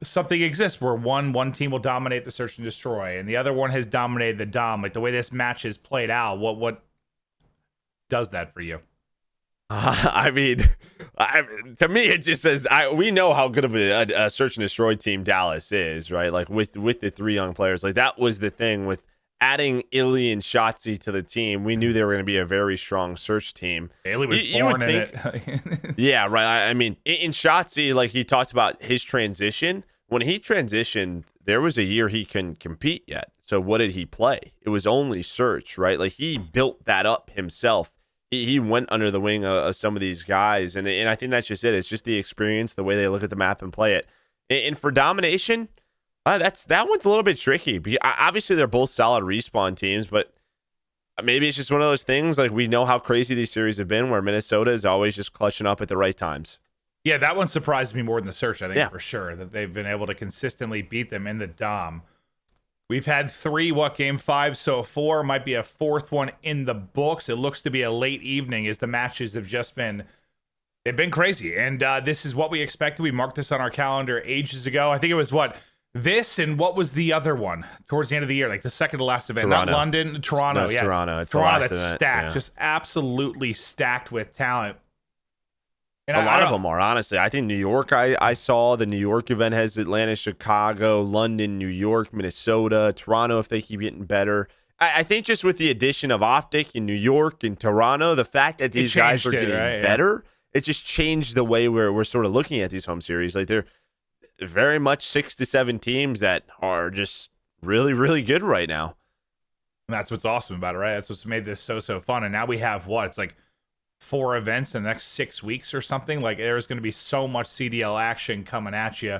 something exists where one team will dominate the search and destroy and the other one has dominated the dom? Like the way this match is played out, what does that for you? I mean, to me, it just says we know how good of a search and destroy team Dallas is, right? Like with the 3 young players, like that was the thing with adding Illy and Shotzi to the team. We knew they were going to be a very strong search team. Illy was born in it. Yeah, right. I mean, in Shotzi, like he talked about his transition. When he transitioned, there was a year he couldn't compete yet. So what did he play? It was only search, right? Like he built that up himself. He went under the wing of some of these guys, and I think that's just it. It's just the experience, the way they look at the map and play it. And for domination, that one's a little bit tricky. Obviously, they're both solid respawn teams, but maybe it's just one of those things. Like we know how crazy these series have been, where Minnesota is always just clutching up at the right times. Yeah, that one surprised me more than the search. I think for sure that they've been able to consistently beat them in the dom. We've had 3, game 5 so far, might be a 4th one in the books. It looks to be a late evening as the matches have just been, they've been crazy. And this is what we expected. We marked this on our calendar ages ago. I think it was this and what was the other one towards the end of the year, like the second to last event, Toronto. Not London, Toronto. No, yeah. Toronto. It's Toronto, the last that's event. stacked, just absolutely stacked with talent. And a lot of them are, honestly. I think New York, I saw the New York event has Atlanta, Chicago, London, New York, Minnesota, Toronto, if they keep getting better. I think just with the addition of Optic in New York and Toronto, the fact that these guys are getting better, it just changed the way we're sort of looking at these home series. Like they're very much 6 to 7 teams that are just really, really good right now. And that's what's awesome about it, right? That's what's made this so fun. And now we have what? It's like 4 events in the next 6 weeks or something. Like there's going to be so much CDL action coming at you.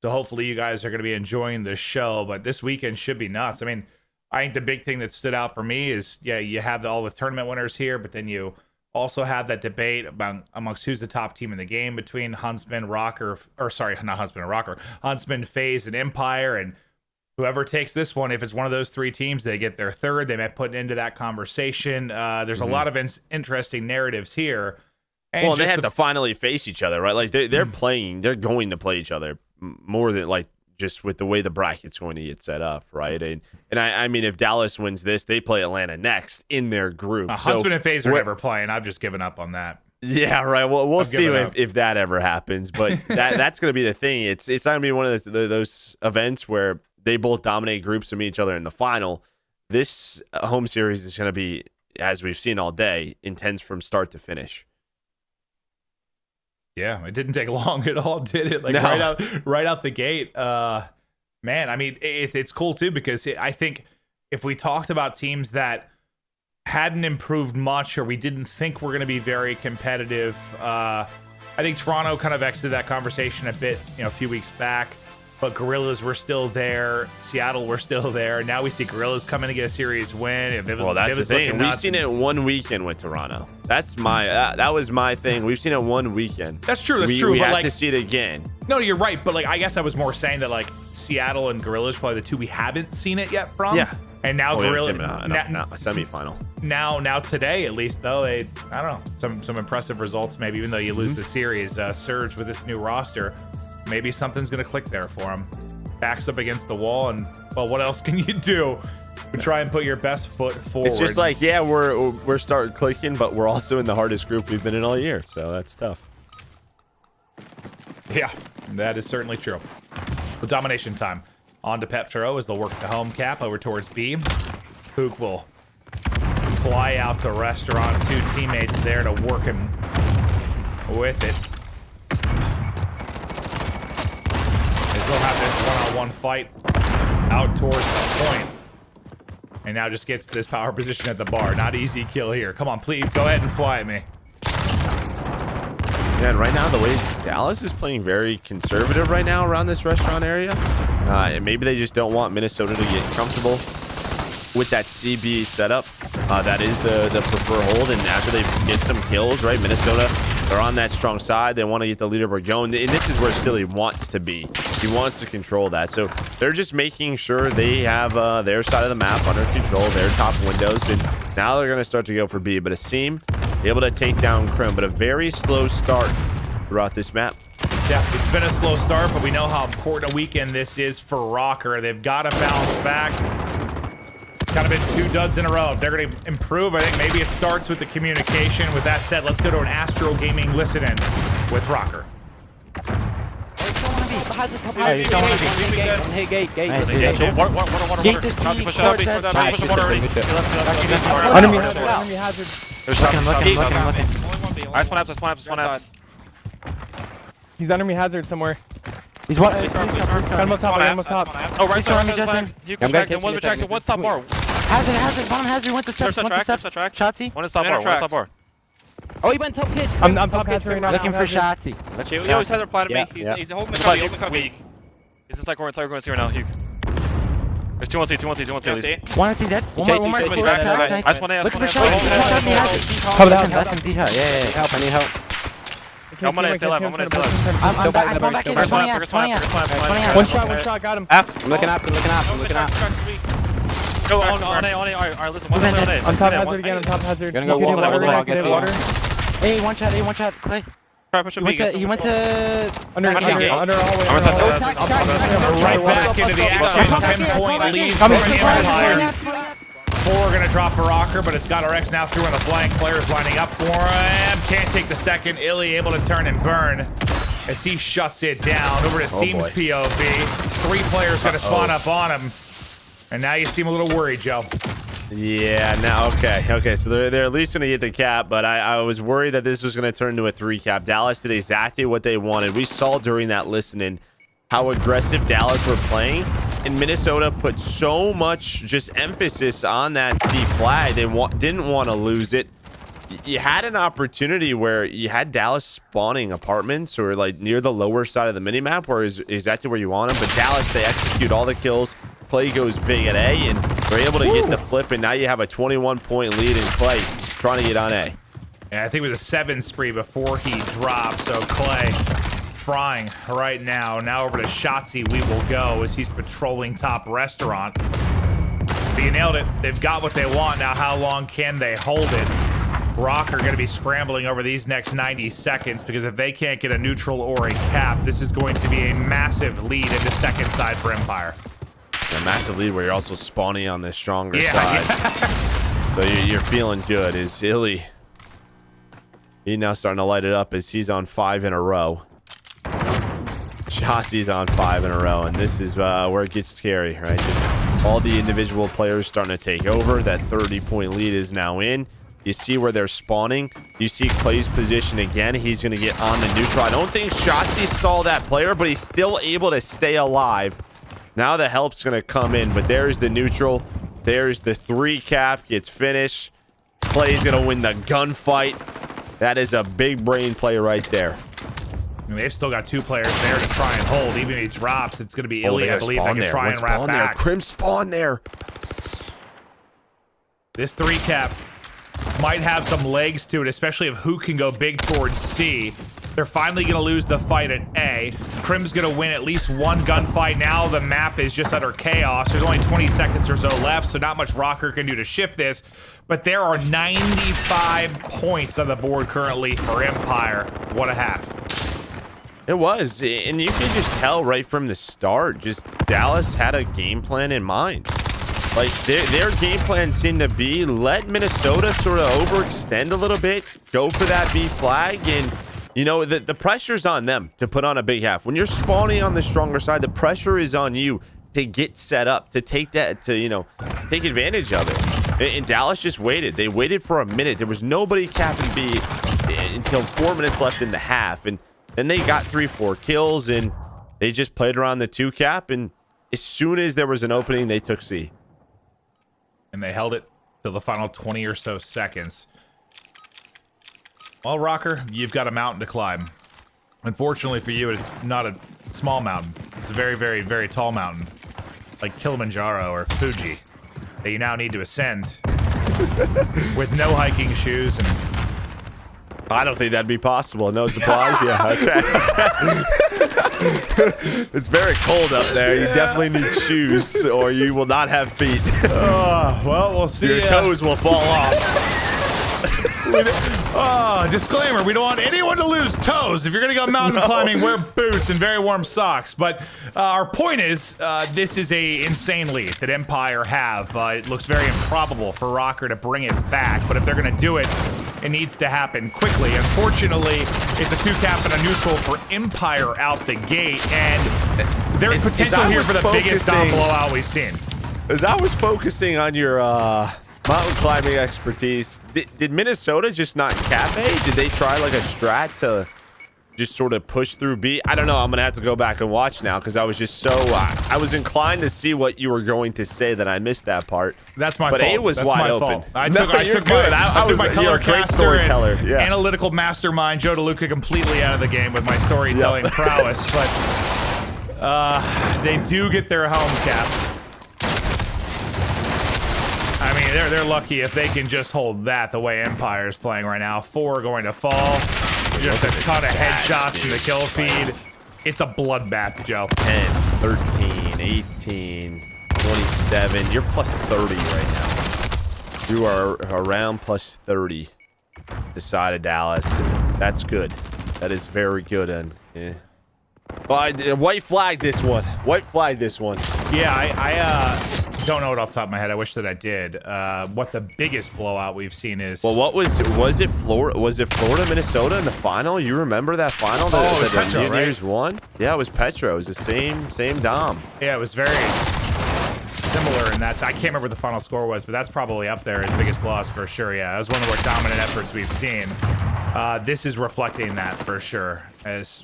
So hopefully you guys are going to be enjoying this show. But this weekend should be nuts. I mean, I think the big thing that stood out for me is, yeah, you have all the tournament winners here, but then you also have that debate amongst who's the top team in the game between Huntsmen, Røkkr, or sorry, not Huntsmen and Røkkr, Huntsmen, FaZe, and Empire. And whoever takes this one, if it's one of those 3 teams, they get their third. They might put into that conversation. There's a lot of interesting narratives here. And well, they have to finally face each other, right? Like they're playing, they're going to play each other more than like just with the way the bracket's going to get set up, right? And I mean, if Dallas wins this, they play Atlanta next in their group. Huntsmen and FaZe are never playing. I've just given up on that. Yeah, right. Well, we'll see if that ever happens. But that's going to be the thing. It's not going to be one of those events where they both dominate groups and meet each other in the final. This home series is going to be, as we've seen all day, intense from start to finish. Yeah, it didn't take long at all, did it? Like no. right out the gate. Man, I mean, it's cool too because I think if we talked about teams that hadn't improved much or we didn't think were going to be very competitive, I think Toronto kind of exited that conversation a bit, a few weeks back. But Guerrillas were still there. Seattle were still there. Now we see Guerrillas come in to get a series win. Well, that's the thing. We've seen it one weekend with Toronto. That's that was my thing. We've seen it one weekend. That's true. That's true. We but have to see it again. No, you're right. But like, I guess I was more saying that like Seattle and Guerrillas probably the 2 we haven't seen it yet from. Yeah. And now Guerrillas a semifinal. Now today at least though I don't know some impressive results maybe even though you lose the series. Surge with this new roster. Maybe something's going to click there for him. Backs up against the wall, and, well, what else can you do? Try and put your best foot forward. It's just like, yeah, we're starting clicking, but we're also in the hardest group we've been in all year, so that's tough. Yeah, that is certainly true. Well, domination time. On to Peptero as they'll work the home cap over towards B. Pook will fly out to restaurant. 2 teammates there to work him with it. They'll have this one-on-one fight out towards the point. And now just gets this power position at the bar. Not easy kill here. Come on, please go ahead and fly at me. Yeah, and right now, the way Dallas is playing very conservative right now around this restaurant area. And maybe they just don't want Minnesota to get comfortable with that CB setup. That is the preferred hold. And after they get some kills, right, Minnesota, they're on that strong side. They want to get the leaderboard going. And this is where Silly wants to be. He wants to control that. So they're just making sure they have their side of the map under control, their top windows. And now they're going to start to go for B. But Asim able to take down Crim. But a very slow start throughout this map. Yeah, it's been a slow start, but we know how important a weekend this is for Røkkr. They've got to bounce back. Kind of been 2 duds in a row. If they're going to improve, I think maybe it starts with the communication. With that said, let's go to an Astro Gaming listen-in with Røkkr. Hey, gate. Enemy hazard. There's one apps. He's enemy hazard somewhere. He's what? Got him up top. Oh, right side, Justin. One retraction, one stop bar. Hazard, bottom hazard, went to steps, Shotsy. One stop bar. Oh, he went top pitch. I'm top hazard right now. Looking for Shotsy. He always has a plan to me. He's holding the cut, weak. He's inside corner, here now, Hugh. There's 2 on C. Wanna see that? One more. Nice one. Looking for Shotsy. Cover that. Less than D hut. Yeah. Help, I need help. I'm gonna stay alive. I'm back in. 20 apps. One shot, got him. I'm looking up. Go on A. Alright, listen. One on top hazard again. Gonna go water. Hey, one shot. Clay. He went to under hallway. Right back into the action. 10-point lead for Empire. 4 gonna drop for Røkkr, but it's got RX now through on the flank. Players lining up for him. Can't take the second. Illy able to turn and burn as he shuts it down. Over to Seam's POV. 3 players gonna spawn up on him. And now you seem a little worried, Joe. Yeah, now, okay. So they're at least going to get the cap, but I was worried that this was going to turn into a 3 cap. Dallas did exactly what they wanted. We saw during that listening how aggressive Dallas were playing, and Minnesota put so much just emphasis on that C flag. They didn't want to lose it. You had an opportunity where you had Dallas spawning apartments or like near the lower side of the minimap, where is exactly where you want them. But Dallas, they execute all the kills. Clay goes big at A, and they're able to get the flip, and now you have a 21-point lead in Clay trying to get on A. Yeah, I think it was a 7 spree before he dropped. So Clay frying right now. Now over to Shotzi we will go as he's patrolling top restaurant. But you nailed it. They've got what they want. Now how long can they hold it? Røkkr going to be scrambling over these next 90 seconds, because if they can't get a neutral or a cap, this is going to be a massive lead into second side for Empire. A massive lead where you're also spawning on the stronger side. Yeah. So you're feeling good. Is Illy? He's now starting to light it up as he's on 5 in a row. Shotzi's on 5 in a row, and this is where it gets scary, right? Just all the individual players starting to take over. That 30-point lead is now in. You see where they're spawning. You see Clay's position again. He's going to get on the neutral. I don't think Shotzi saw that player, but he's still able to stay alive. Now the help's going to come in, but there's the neutral. There's the 3 cap. Gets finished. Clay's going to win the gunfight. That is a big brain play right there. I mean, they've still got 2 players there to try and hold. Even if he drops, it's going to be Illy, I believe, that can try and wrap back. Crim spawn there. This 3 cap might have some legs to it, especially if who can go big towards C. They're finally going to lose the fight at A. Crim's going to win at least one gunfight. Now the map is just utter chaos. There's only 20 seconds or so left, so not much Røkkr can do to shift this. But there are 95 points on the board currently for Empire. What a half. It was, and you can just tell right from the start, just Dallas had a game plan in mind. Like, their game plan seemed to be let Minnesota sort of overextend a little bit, go for that B flag, and, you know, the pressure's on them to put on a big half. When you're spawning on the stronger side, the pressure is on you to get set up, to take that, to, you know, take advantage of it. And Dallas just waited. They waited for a minute. There was nobody capping B until 4 minutes left in the half, and then they got 3-4 kills, and they just played around the 2 cap, and as soon as there was an opening, they took C. And they held it till the final 20 or so seconds. Well, Røkkr, you've got a mountain to climb. Unfortunately for you, it's not a small mountain. It's a very, very, very tall mountain. Like Kilimanjaro or Fuji. That you now need to ascend. With no hiking shoes and... I don't think that'd be possible. No surprise. Yeah, okay. It's very cold up there. You definitely need shoes, or you will not have feet. Well, we'll see. Your toes will fall off. Disclaimer, we don't want anyone to lose toes. If you're gonna go mountain climbing, wear boots and very warm socks. But our point is, this is a insane lead that Empire have. It looks very improbable for Røkkr to bring it back, but if they're gonna do it, it needs to happen quickly. Unfortunately, it's a 2 cap and a neutral for Empire out the gate, and there's potential here for the biggest dom blowout we've seen. As I was focusing on your mountain climbing expertise, did Minnesota just not cap A? Did they try like a strat to just sort of push through B? I don't know. I'm gonna have to go back and watch now, because I was just so I was inclined to see what you were going to say that I missed that part. That's my fault. But A was wide open. Fault. I took my color caster and analytical mastermind Joe DeLuca completely out of the game with my storytelling prowess. But they do get their home cap. I mean, they're lucky if they can just hold that the way Empire's playing right now. 4 going to fall. Just a ton of headshots in the kill feed. It's a bloodbath, Joe. 10, 13, 18, 27. You're plus 30 right now. You are around plus 30 this side of Dallas. That's good. That is very good. And yeah. Well, white flag this one. White flag this one. Yeah, I don't know it off the top of my head. I wish that I did. What the biggest blowout we've seen is... Well, what was it Florida? Was it Florida, Minnesota in the final? You remember that final that it was Petro, the Mutineers won? Yeah, it was Petro. It was the same dom. Yeah, it was very similar in that. I can't remember what the final score was, but that's probably up there as biggest blowouts for sure. Yeah, it was one of the more dominant efforts we've seen. This is reflecting that for sure. As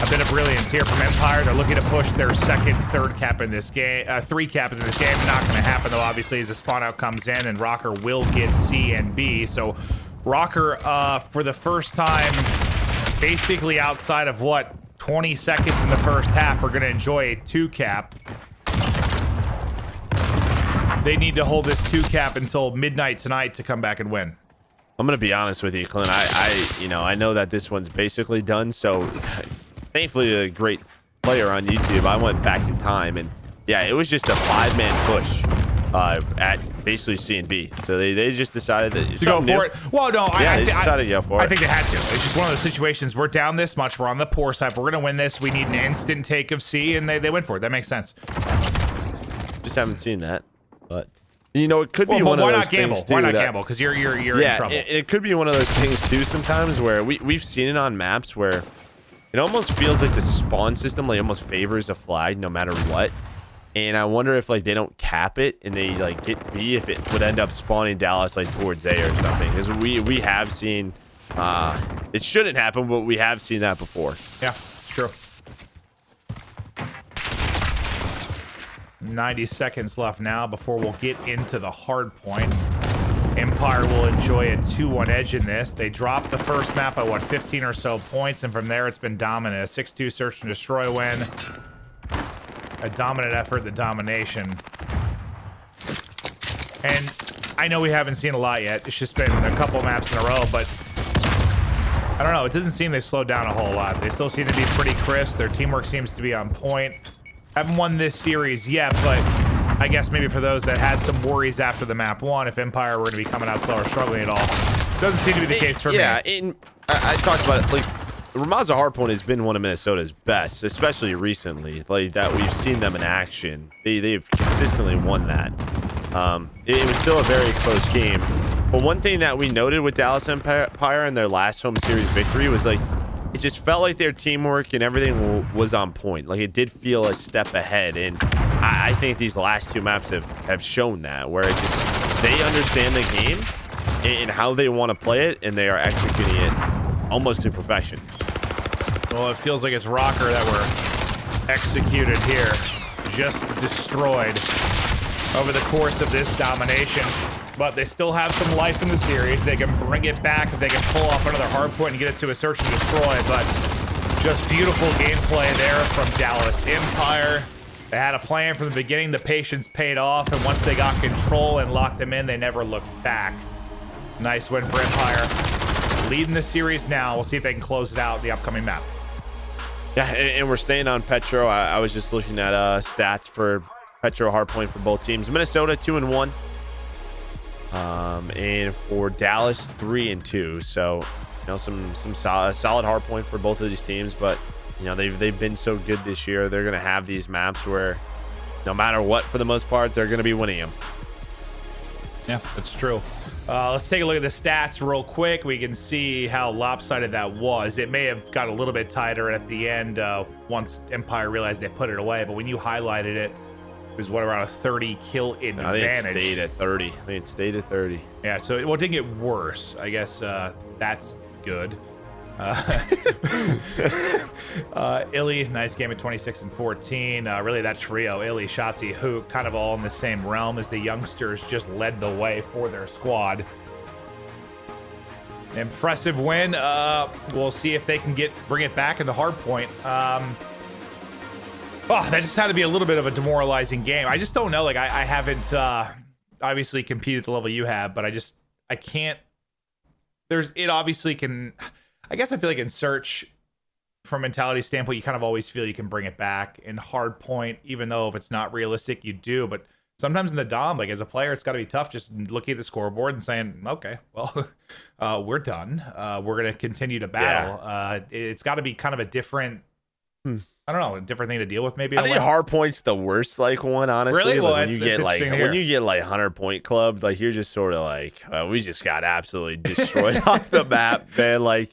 A bit of brilliance here from Empire. They're looking to push their second, third cap in this game. 3 caps in this game. Not going to happen, though, obviously, as the spawn out comes in, and Røkkr will get C and B. So Røkkr, for the first time, basically outside of, 20 seconds in the first half, are going to enjoy a 2 cap. They need to hold this 2 cap until midnight tonight to come back and win. I'm gonna be honest with you, Clint. I know that this one's basically done. So, thankfully, a great player on YouTube. I went back in time, and yeah, it was just a 5-man push at basically C and B. So they just decided that to go for it. Well, no, they decided to go for it. I think they had to. It's just one of those situations. We're down this much. We're on the poor side. We're gonna win this. We need an instant take of C, and they went for it. That makes sense. Just haven't seen that. But it could be one of those things too. Why not gamble? Because you're in trouble. It could be one of those things too. Sometimes where we've seen it on maps where it almost feels like the spawn system almost favors a flag no matter what. And I wonder if they don't cap it and they get B, if it would end up spawning Dallas towards A or something. Because we have seen it shouldn't happen, but we have seen that before. Yeah, it's true. 90 seconds left now before we'll get into the hard point. Empire will enjoy a 2-1 edge in this. They dropped the first map by 15 or so points, and from there it's been dominant. A 6-2 search and destroy win. A dominant effort, the domination. And I know we haven't seen a lot yet. It's just been a couple maps in a row, but I don't know. It doesn't seem they've slowed down a whole lot. They still seem to be pretty crisp. Their teamwork seems to be on point. Haven't won this series yet, but I guess maybe for those that had some worries after the map 1, if Empire were going to be coming out slow or struggling at all, doesn't seem to be the case for me. Yeah, I talked about it. Ramaza Hardpoint has been one of Minnesota's best, especially recently. That we've seen them in action. They've consistently won that. It was still a very close game. But one thing that we noted with Dallas Empire in their last home series victory was it just felt like their teamwork and everything was on point. It did feel a step ahead, and I think these last 2 maps have shown that, where they understand the game and how they want to play it, and they are executing it almost to perfection. Well, it feels like it's Røkkr that were executed here, just destroyed over the course of this domination. But they still have some life in the series. They can bring it back if they can pull off another hard point and get us to a search and destroy. But just beautiful gameplay there from Dallas Empire. They had a plan from the beginning. The patience paid off. And once they got control and locked them in, they never looked back. Nice win for Empire. Leading the series now. We'll see if they can close it out in the upcoming map. Yeah, and we're staying on Petro. I was just looking at stats for Petro hardpoint for both teams. Minnesota 2-1. And for Dallas 3-2. So some solid hard point for both of these teams, but they've been so good this year. They're gonna have these maps where no matter what, for the most part, they're gonna be winning them. Yeah, that's true. Let's take a look at the stats real quick. We can see how lopsided that was. It may have got a little bit tighter at the end once Empire realized they put it away, but when you highlighted it, it was around a 30 kill advantage. I think it stayed at 30. Yeah, so it didn't get worse. I guess that's good. Illy, nice game at 26 and 14. Really, that trio, Illy, Shotzi, Hook, kind of all in the same realm as the youngsters just led the way for their squad. Impressive win. We'll see if they can bring it back in the hard point. That just had to be a little bit of a demoralizing game. I just don't know. I haven't obviously competed at the level you have, but I can't. It obviously can. I guess I feel like in search, from mentality standpoint, you kind of always feel you can bring it back. In hard point, even though if it's not realistic, you do. But sometimes in the dom, as a player, it's got to be tough just looking at the scoreboard and saying, okay, well, we're done. We're going to continue to battle. Yeah. It's got to be kind of a different. I don't know, a different thing to deal with maybe. I think hard point's the worst one, honestly. Really? Well, when you get 100-point clubs, you're just sort of we just got absolutely destroyed off the map, man. I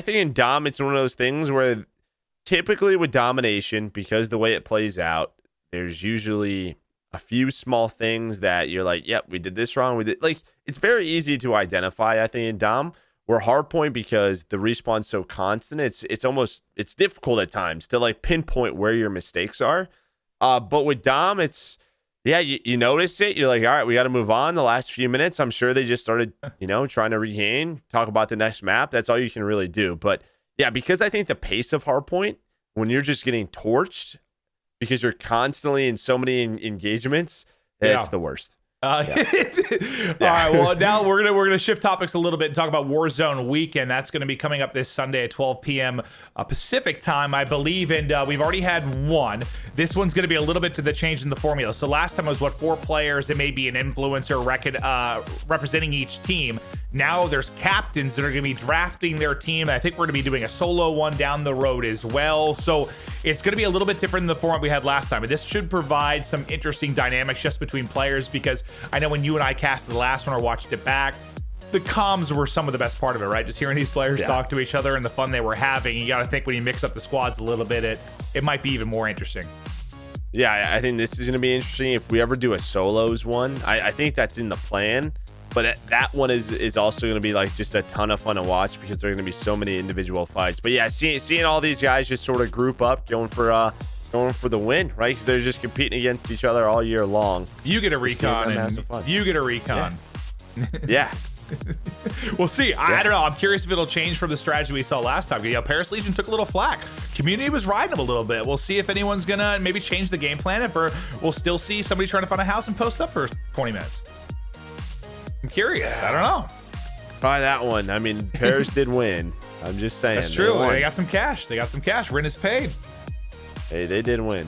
think in dom it's one of those things where typically with domination, because the way it plays out, there's usually a few small things that you're yep, we did this wrong. We did it's very easy to identify, I think, in dom. Where hardpoint, because the respawn's so constant, it's difficult at times to like pinpoint where your mistakes are. But with Dom, it's you notice it. You're like, all right, we got to move on. The last few minutes, I'm sure they just started, trying to regain, talk about the next map. That's all you can really do. But yeah, because I think the pace of hardpoint, when you're just getting torched, because you're constantly in so many engagements, it's the worst. All right, well, now we're gonna shift topics a little bit and talk about Warzone Weekend. That's going to be coming up this Sunday at 12 p.m. Pacific time, I believe, and we've already had one. This one's going to be a little bit to the change in the formula. So last time it was 4 players. It may be an influencer representing each team. Now there's captains that are going to be drafting their team. I think we're going to be doing a solo one down the road as well. So it's going to be a little bit different than the format we had last time. But this should provide some interesting dynamics just between players, because I know when you and I casted the last one or watched it back, the comms were some of the best part of it, right? Just hearing these players talk to each other and the fun they were having. You got to think when you mix up the squads a little bit, it might be even more interesting. Yeah, I think this is going to be interesting if we ever do a solos one. I think that's in the plan. But that one is also going to be like just a ton of fun to watch, because there are going to be so many individual fights. But yeah, seeing all these guys just sort of group up, going for the win, right? Because they're just competing against each other all year long. You get a recon, and you get a recon. Yeah. We'll see. I don't know. I'm curious if it'll change from the strategy we saw last time. Paris Legion took a little flack. Community was riding them a little bit. We'll see if anyone's gonna maybe change the game plan, if we'll still see somebody trying to find a house and post up for 20 minutes. I'm curious. I don't know. Try that one. I mean, Paris did win. I'm just saying. That's true. They got some cash. Rin is paid. Hey, they did win.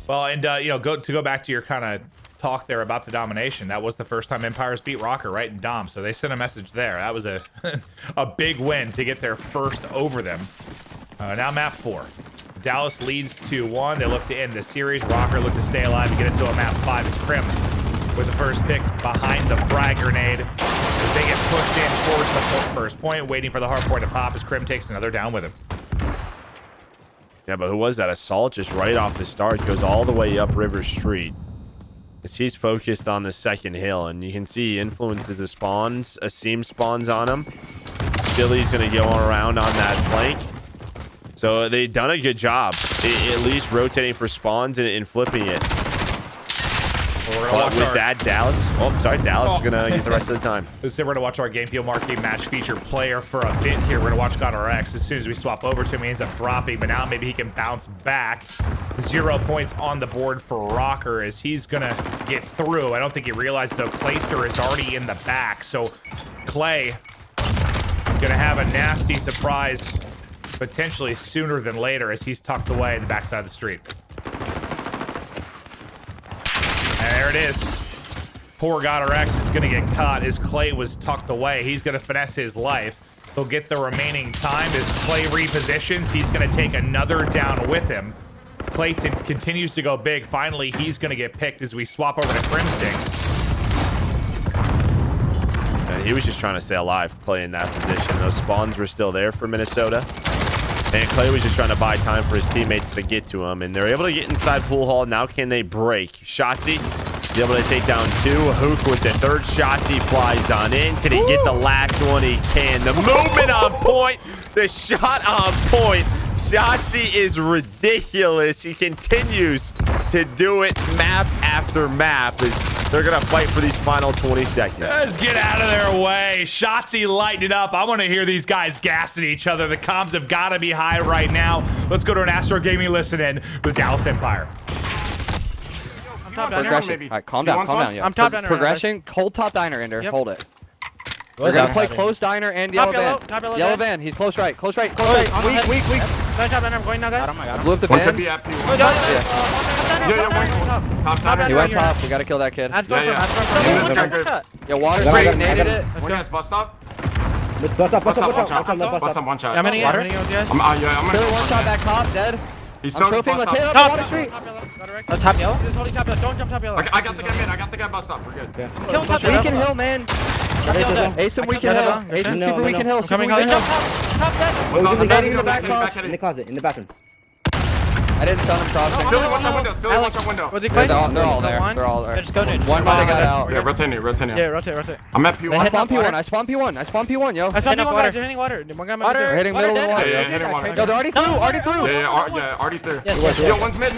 Well, and go back to your kind of talk there about the domination. That was the first time Empires beat Røkkr, right, in Dom. So they sent a message there. That was a a big win to get their first over them. Now map 4. Dallas leads 2-1. They look to end the series. Røkkr look to stay alive and get into a map 5. It's Crim with the first pick behind the frag grenade. As they get pushed in towards the first point, waiting for the hard point to pop as Crim takes another down with him. Yeah, but who was that? Assault just right off the start goes all the way up River Street. As he's focused on the second hill, and you can see he influences the spawns. A seam spawns on him. Silly's going to go around on that flank. So they've done a good job, at least rotating for spawns and flipping it. But with that, Dallas is going to get the rest of the time. We're going to watch our Game Field Marquee match featured player for a bit here. We're going to watch GodRx. As soon as we swap over to him, he ends up dropping, but now maybe he can bounce back. 0 points on the board for Røkkr as he's going to get through. I don't think he realized, though, Clayster is already in the back. So Clay going to have a nasty surprise potentially sooner than later as he's tucked away in the backside of the street. And there it is. Poor GodRx is going to get caught as Clay was tucked away. He's going to finesse his life. He'll get the remaining time as Clay repositions. He's going to take another down with him. Clayton continues to go big. Finally, he's going to get picked as we swap over to Crim 6. He was just trying to stay alive, Clay, in that position. Those spawns were still there for Minnesota. And Clay was just trying to buy time for his teammates to get to him. And they're able to get inside pool hall. Now can they break? Shotzzy be able to take down 2. Hook with the third. Shotzzy flies on in. Can he get the last one? He can. The movement on point. The shot on point. Shotzzy is ridiculous. He continues to do it map after map as they're going to fight for these final 20 seconds. Let's get out of their way. Shotzzy lighting it up. I want to hear these guys gassing each other. The comms have got to be high right now. Let's go to an Astro Gaming listen-in with Dallas Empire. I'm top diner. All right, calm down. Yeah. I'm top diner. Progression, hold top diner, Ender. Yep. Hold it. We're going to play close diner and yellow van. Yellow van. He's close right. Close right. Weak. Top diner. I'm going now, guys. Blew up the van. Top diner. He went top. We got to kill that kid. Yeah, water straight. Naded it. One guy's bust up. Bust up, one shot. How many guys? I'm gonna Killer one shot back top, dead. He's still bust up. Top yellow. Just holding top yellow. Don't jump top yellow. I got the guy mid. I got the guy bust up. We're good. Kill top yellow. Weak and hill, man. Ace and weak and hill. Ace and super weak and hill. Coming. Top dead. In the closet, in the bathroom. I didn't stun him crossing. Silly watch out window. Silly watch out window. They're all there. They're all there. Just go in. One might have got out. Yeah, rotate. Yeah, rotate. I'm at P1. I spawn P1, yo. I spawn P1, guys. They're hitting water. One guy might be there. Hitting middle of the water. Yeah, hitting water. Yo, they're already through. Yeah, already through. Yes. Yo, one's mid.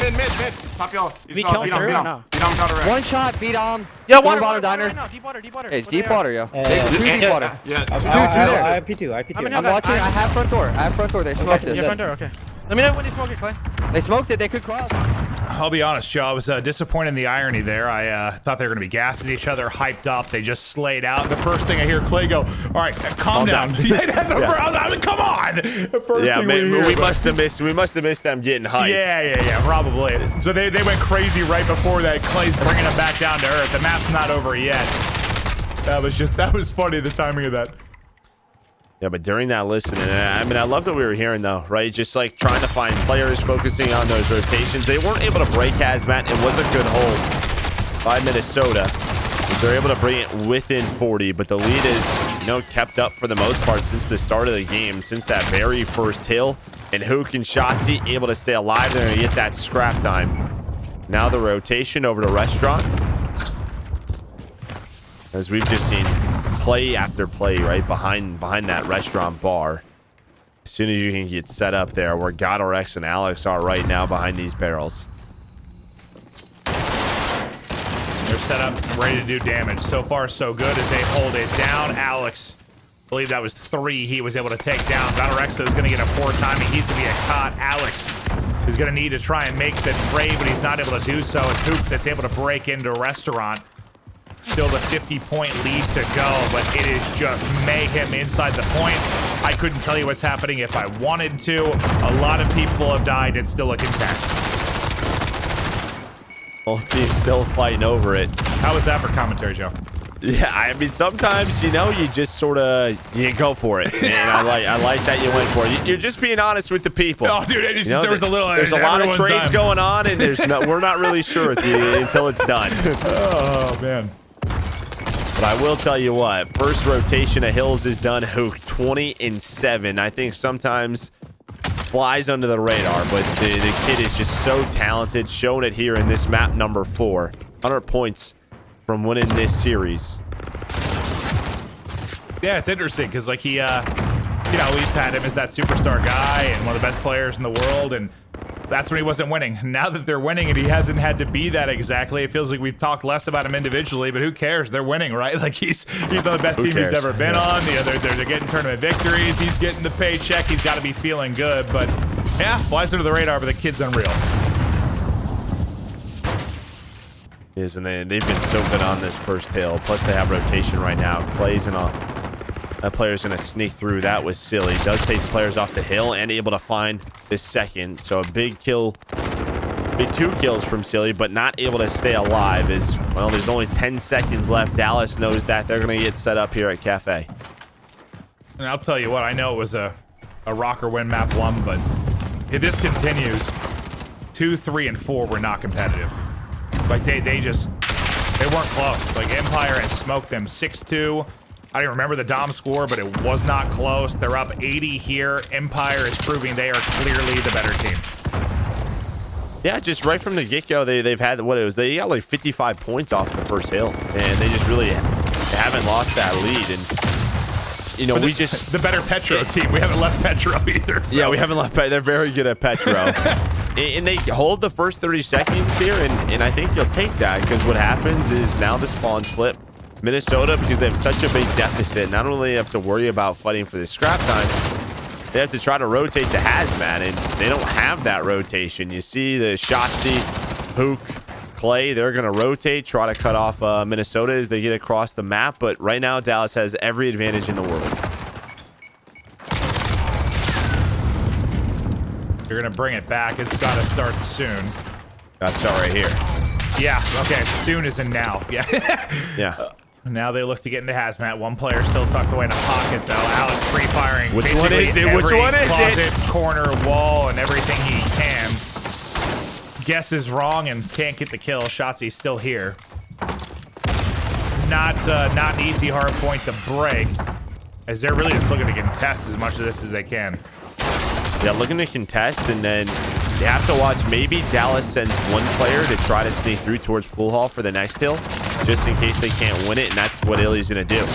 Top y'all. We kill him through or no? Beat on counter. One shot, beat on. Yo, water diner. Deep water. Hey, it's deep water, yo. Two deep water. Yeah. I have P2. I'm watching. I have front door. They smoked it. Yeah, front door. Okay. Let me know when you smoke it, Clay. They smoked it. They could cross. I'll be honest, Joe. I was disappointed in the irony there. I thought they were going to be gassing each other, hyped up. They just slayed out. The first thing I hear Clay go, "All right, calm down." Come on. Yeah, man, we must have missed them getting hyped. Yeah, probably. So they went crazy right before that. Clay's bringing them back down to earth. The map's not over yet. That was funny, the timing of that. Yeah, but during that listening, I mean, I love that we were hearing, though, right? Just like trying to find players, focusing on those rotations. They weren't able to break Hazmat. It was a good hold by Minnesota. They're able to bring it within 40, but the lead is, kept up for the most part since the start of the game, since that very first hill. And Hook and Shotzi able to stay alive there and get that scrap time. Now the rotation over to Restaurant. As we've just seen play after play right behind that Restaurant bar. As soon as you can get set up there, where Godorex and Alex are right now behind these barrels. They're set up, ready to do damage. So far, so good as they hold it down. Alex, I believe that was 3 he was able to take down. Godorex is going to get a poor timing. He's going to be a caught. Alex is going to need to try and make the trade, but he's not able to do so. It's Hoop that's able to break into Restaurant. Still the 50-point lead to go, but it is just mayhem inside the point. I couldn't tell you what's happening if I wanted to. A lot of people have died. It's still a contest. Both teams still fighting over it. How was that for commentary, Joe? Yeah, I mean, sometimes, you just sort of, you go for it. And I like that you went for it. You're just being honest with the people. Oh, dude, there was there's a lot of trades going on, and we're not really sure until it's done. Oh, man. But I will tell you what, first rotation of Hills is done. Hook 20-7. I think sometimes flies under the radar, but the kid is just so talented. Showing it here in this map number 4. 100 points from winning this series. Yeah, it's interesting because like we've had him as that superstar guy and one of the best players in the world, and that's when he wasn't winning. Now that they're winning and he hasn't had to be that exactly, it feels like we've talked less about him individually, but who cares? They're winning, right? Like he's on the best team he's ever been on. They're getting tournament victories. He's getting the paycheck. He's got to be feeling good, but yeah, flies under the radar, but the kid's unreal. And they've been so good on this first hill. Plus they have rotation right now. Clay's and all. That player's going to sneak through. That was silly. Does take the players off the hill and able to find this second. So a big 2 kills from Silly, but not able to stay alive. There's only 10 seconds left. Dallas knows that. They're going to get set up here at Cafe. And I'll tell you what, I know it was a Røkkr win map 1, but if this continues, 2, 3, and 4 were not competitive. Like they weren't close. Like Empire has smoked them 6-2. I didn't remember the Dom score, but it was not close. They're up 80 here. Empire is proving they are clearly the better team. Yeah, just right from the get-go, they've had they got like 55 points off the first hill, and they just really haven't lost that lead. And we just the better Petro team. We haven't left Petro either. So. Yeah, we haven't left. They're very good at Petro, and they hold the first 30 seconds here, and I think you'll take that because what happens is now the spawns flip. Minnesota, because they have such a big deficit, not only have to worry about fighting for the scrap time, they have to try to rotate the Hazmat, and they don't have that rotation. You see the Shotzi, Hook, Clay, they're going to rotate, try to cut off Minnesota as they get across the map, but right now Dallas has every advantage in the world. You're going to bring it back. It's got to start soon. Got to start right here. Yeah, okay, soon is in now. Yeah. Yeah. Now they look to get into Hazmat. One player still tucked away in a pocket, though. Alex free-firing. Which one is it? Which one is it? Corner, wall, and everything he can. Guesses wrong and can't get the kill. Shotzi's still here. Not an easy hard point to break, as they're really just looking to contest as much of this as they can. Yeah, looking to contest, and then You have to watch. Maybe Dallas sends one player to try to sneak through towards pool hall for the next hill, just in case they can't win it, and that's what Illy's going to do.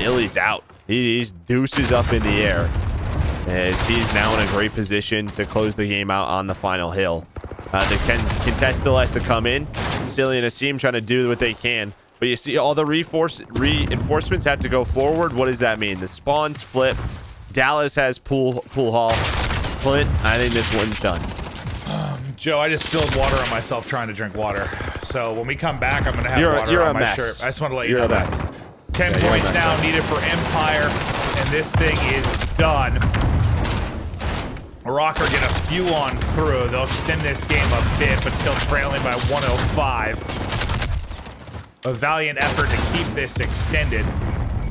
Illy's out. He's deuces up in the air, as he's now in a great position to close the game out on the final hill. The contest still has to come in. Silly and Asim trying to do what they can. But you see all the reinforcements have to go forward. What does that mean? The spawns flip. Dallas has pool hall. Flint, I think this one's done. Joe, I just spilled water on myself trying to drink water. So when we come back, I'm going to have water on my shirt. I just want to let you know that. 10 points now needed for Empire, and this thing is done. Røkkr get a few on through. They'll extend this game a bit, but still trailing by 105. A valiant effort to keep this extended.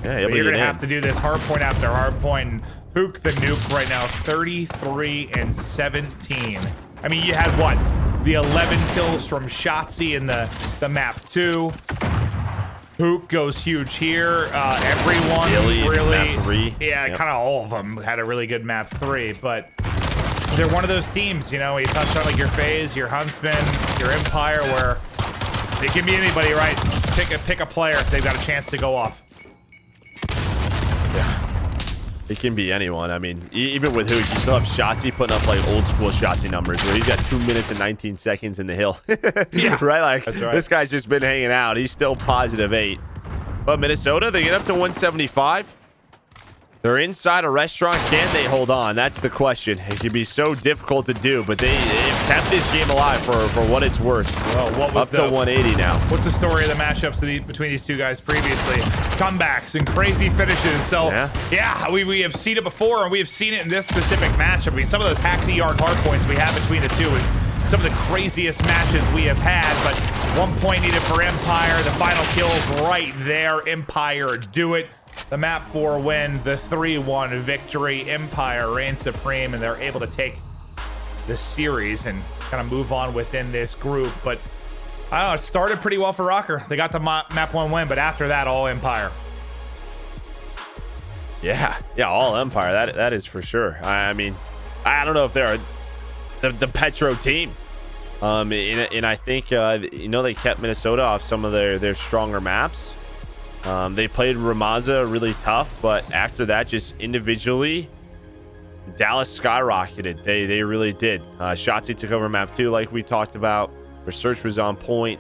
Yeah, but you're going to have to do this hardpoint after hardpoint. And Hook the nuke right now, 33 and 17. I mean, you had what? The 11 kills from Shotzi in the map 2. Hook goes huge here. Everyone really, kind of all of them had a really good map 3, but they're one of those teams, you know, you touched on like your FaZe, your Huntsmen, your Empire, where it can be anybody, right? Pick a player if they've got a chance to go off. Yeah. It can be anyone. I mean, even with Hook, you still have Shotzi putting up like old school Shotzi numbers where he's got 2 minutes and 19 seconds in the hill. Yeah. Right? Like, that's right. This guy's just been hanging out. He's still +8. But Minnesota, they get up to 175. They're inside a restaurant. Can they hold on? That's the question. It can be so difficult to do, but they've kept this game alive for what it's worth. Well, what was up to 180 now? What's the story of the matchups between these two guys previously? Comebacks and crazy finishes. So, yeah, we have seen it before, and we have seen it in this specific matchup. I mean, some of those hack the yard hard points we have between the two is some of the craziest matches we have had, but 1 point needed for Empire. The final kill's right there. Empire do it. The map 4 win, the 3-1 victory. Empire reigns supreme, and they're able to take the series and kind of move on within this group. But I don't know, it started pretty well for Røkkr. They got the map 1 win, but after that, all Empire. Yeah, all Empire. That is for sure. I mean, I don't know if they're the Petro team. And I think they kept Minnesota off some of their stronger maps. They played Ramaza really tough, but after that, just individually, Dallas skyrocketed. They really did. Shotzi took over map 2 like we talked about. Research was on point.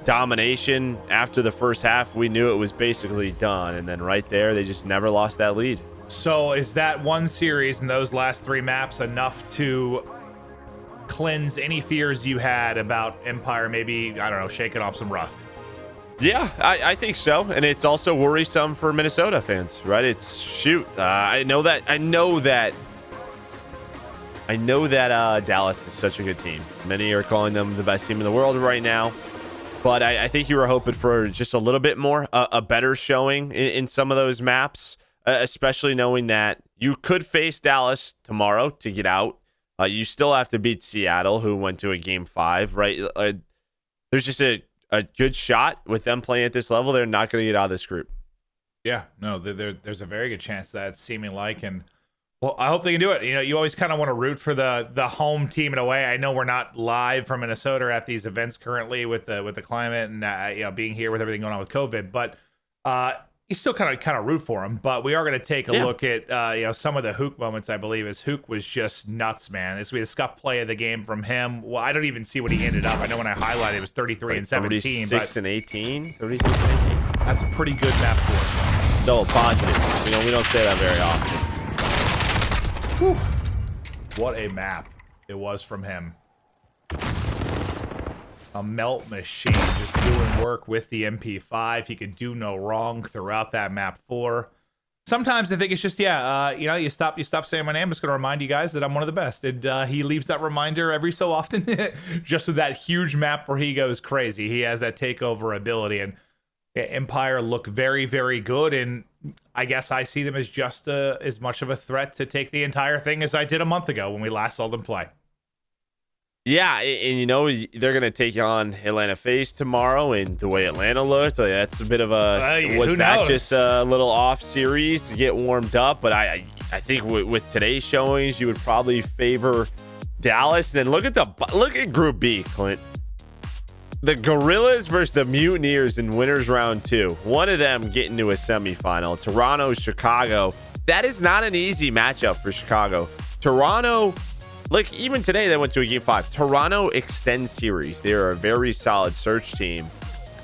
Domination, after the first half, we knew it was basically done. And then right there, they just never lost that lead. So is that one series and those last 3 maps enough to cleanse any fears you had about Empire, maybe, I don't know, shaking off some rust? Yeah, I think so, and it's also worrisome for Minnesota fans, right? It's shoot. I know that Dallas is such a good team. Many are calling them the best team in the world right now, but I think you were hoping for just a little bit more, a better showing in some of those maps, especially knowing that you could face Dallas tomorrow to get out. You still have to beat Seattle, who went to a game 5, right? There's just a good shot with them playing at this level. They're not going to get out of this group. Yeah, no, there's a very good chance that it's seeming like, and well, I hope they can do it. You know, you always kind of want to root for the home team in a way. I know we're not live from Minnesota at these events currently with the climate and being here with everything going on with COVID, but you still kind of root for him. But we are going to take a look at some of the Hook moments. I believe as Hook was just nuts, man. This will be the scuff play of the game from him. Well, I don't even see what he ended up. I know when I highlighted it was 33 and 17, 36 and 18. 36 and 18. That's a pretty good map for him. No, positive. We don't say that very often. Whew. What a map it was from him. A melt machine, just doing work with the MP5. He could do no wrong throughout that map 4. Sometimes I think it's just, you stop saying my name. I'm just going to remind you guys that I'm one of the best. And he leaves that reminder every so often, just with that huge map where he goes crazy. He has that takeover ability, and Empire look very, very good. And I guess I see them as just as much of a threat to take the entire thing as I did a month ago when we last saw them play. Yeah, and they're going to take on Atlanta FaZe tomorrow, and the way Atlanta looked, that's a bit of was that just a little off series to get warmed up? But I think with today's showings, you would probably favor Dallas. And then look at Group B, Clint. The Guerrillas versus the Mutineers in winners round 2. One of them getting to a semifinal. Toronto, Chicago. That is not an easy matchup for Chicago. Toronto, like even today they went to a game 5. Toronto extends series. They're a very solid search team.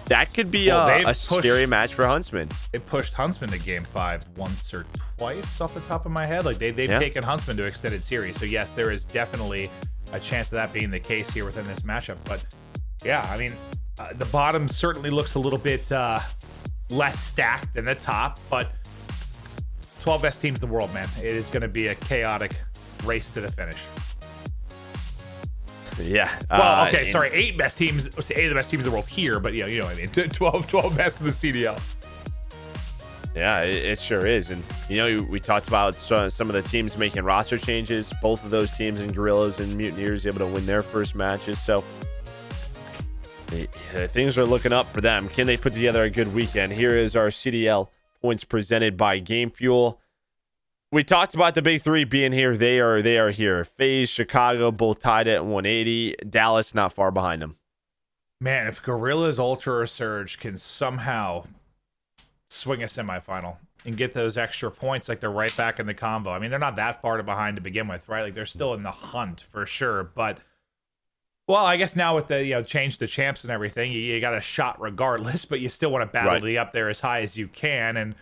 That could be a scary match for Huntsmen. They pushed Huntsmen to game 5 once or twice off the top of my head. Like they've taken Huntsmen to extended series. So yes, there is definitely a chance of that being the case here within this matchup. But yeah, I mean, the bottom certainly looks a little bit less stacked than the top, but 12 best teams in the world, man. It is going to be a chaotic race to the finish. Yeah. Well, okay, sorry, 8 best teams, 8 of the best teams in the world here, but you know what I mean. 12 best in the CDL. Yeah, it sure is. And, you know, we talked about some of the teams making roster changes. Both of those teams in Guerrillas and Mutineers able to win their first matches. So things are looking up for them. Can they put together a good weekend? Here is our CDL points presented by Game Fuel. We talked about the big 3 being here. They are here. FaZe, Chicago, both tied at 180. Dallas not far behind them. Man, if Guerrillas, Ultra, or Surge can somehow swing a semifinal and get those extra points, like they're right back in the combo. I mean, they're not that far behind to begin with, right? Like they're still in the hunt for sure. But well, I guess now with the change the champs and everything, you got a shot regardless. But you still want to battle to be up there as high as you can, and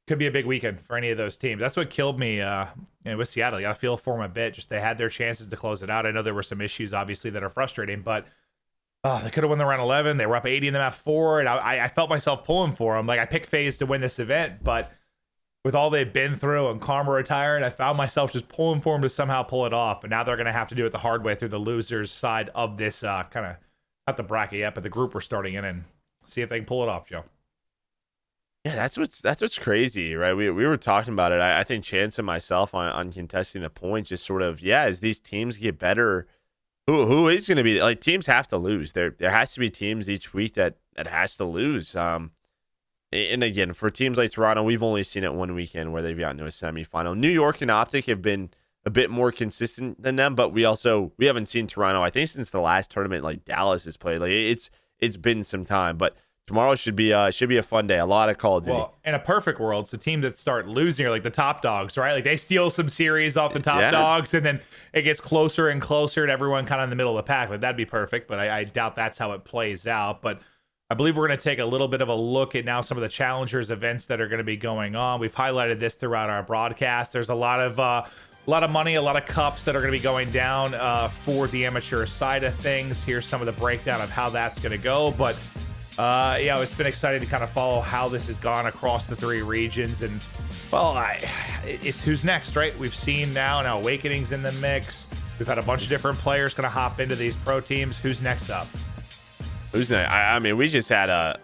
could be a big weekend for any of those teams. That's what killed me with Seattle. I feel for them a bit. Just they had their chances to close it out. I know there were some issues, obviously, that are frustrating, but they could have won the round 11. They were up 80 in the map 4, and I felt myself pulling for them. Like, I picked FaZe to win this event, but with all they've been through and Karma retired, I found myself just pulling for them to somehow pull it off. But now they're going to have to do it the hard way through the losers side of this kind of, not the bracket yet, but the group we're starting in, and see if they can pull it off, Joe. Yeah, that's what's crazy, right? We were talking about it. I think Chance and myself on contesting the points, just sort of, as these teams get better, who is going to be, like, teams have to lose. There has to be teams each week that has to lose. And again, for teams like Toronto, we've only seen it one weekend where they've gotten to a semifinal. New York and Optic have been a bit more consistent than them, but we haven't seen Toronto, I think, since the last tournament like Dallas has played. Like, it's been some time, but tomorrow should be a fun day. A lot of Call of Duty. Well, in a perfect world, it's the team that start losing are like the top dogs, right? Like they steal some series off the top dogs, and then it gets closer and closer, and everyone kind of in the middle of the pack. Like that'd be perfect, but I doubt that's how it plays out. But I believe we're going to take a little bit of a look at now some of the Challengers events that are going to be going on. We've highlighted this throughout our broadcast. There's a lot of money, a lot of cups that are going to be going down for the amateur side of things. Here's some of the breakdown of how that's going to go, but. It's been exciting to kind of follow how this has gone across the 3 regions, and well, it's who's next, right? We've seen now Awakening's in the mix. We've had a bunch of different players kind of hop into these pro teams. Who's next up? Who's next? I mean, we just had a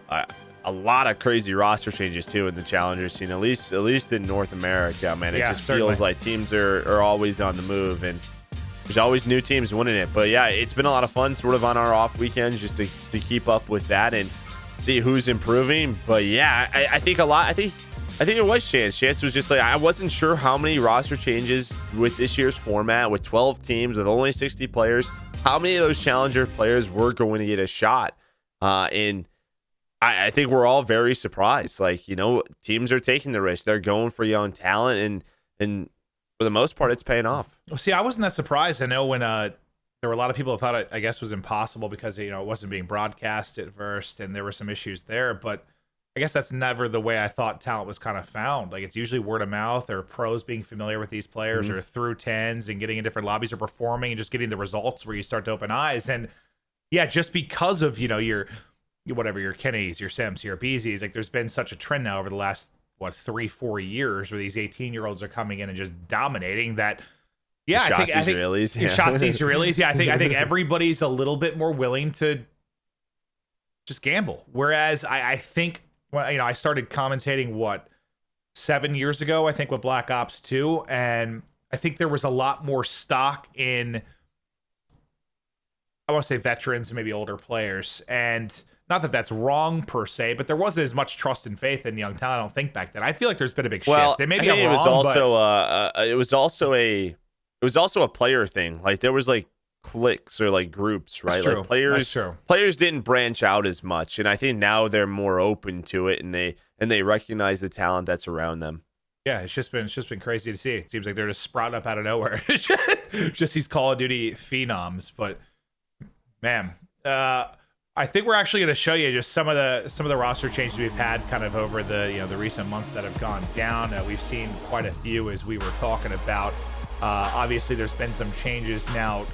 lot of crazy roster changes too in the Challenger scene, at least in North America, man. It just feels like teams are always on the move, and there's always new teams winning it. But yeah, it's been a lot of fun sort of on our off weekends just to keep up with that and see who's improving. But yeah, I think it was Chance. Chance was just like, I wasn't sure how many roster changes with this year's format with 12 teams with only 60 players, how many of those Challenger players were going to get a shot. And I think we're all very surprised. Like, teams are taking the risk. They're going for young talent, and for the most part, it's paying off. Well, see, I wasn't that surprised. I know when there were a lot of people that thought it, I guess, was impossible because, it wasn't being broadcast at first, and there were some issues there. But I guess that's never the way I thought talent was kind of found. Like, it's usually word of mouth or pros being familiar with these players or through tens and getting in different lobbies or performing and just getting the results where you start to open eyes. And yeah, just because of, your Kennys, your Sims, your Beezies, like there's been such a trend now over the last 3-4 years where these 18-year-olds are coming in and just dominating that. Yeah, I think Shotzi's Israelis. Yeah, I think everybody's a little bit more willing to just gamble. Whereas I think I started commentating 7 years ago, I think, with Black Ops 2, and I think there was a lot more stock in, I want to say, veterans and maybe older players. And not that that's wrong per se, but there wasn't as much trust and faith in young talent, I don't think, back then. I feel like there's been a big shift. Maybe I'm wrong, it was also a it was also a player thing. Like there was like cliques or like groups, right? That's like true. players didn't branch out as much, and I think now they're more open to it, and they recognize the talent that's around them. Yeah, it's just been crazy to see. It seems like they're just sprouting up out of nowhere. Just these Call of Duty phenoms. But man, I think we're actually going to show you just some of the roster changes we've had kind of over the the recent months that have gone down. We've seen quite a few, as we were talking about. Obviously, there's been some changes now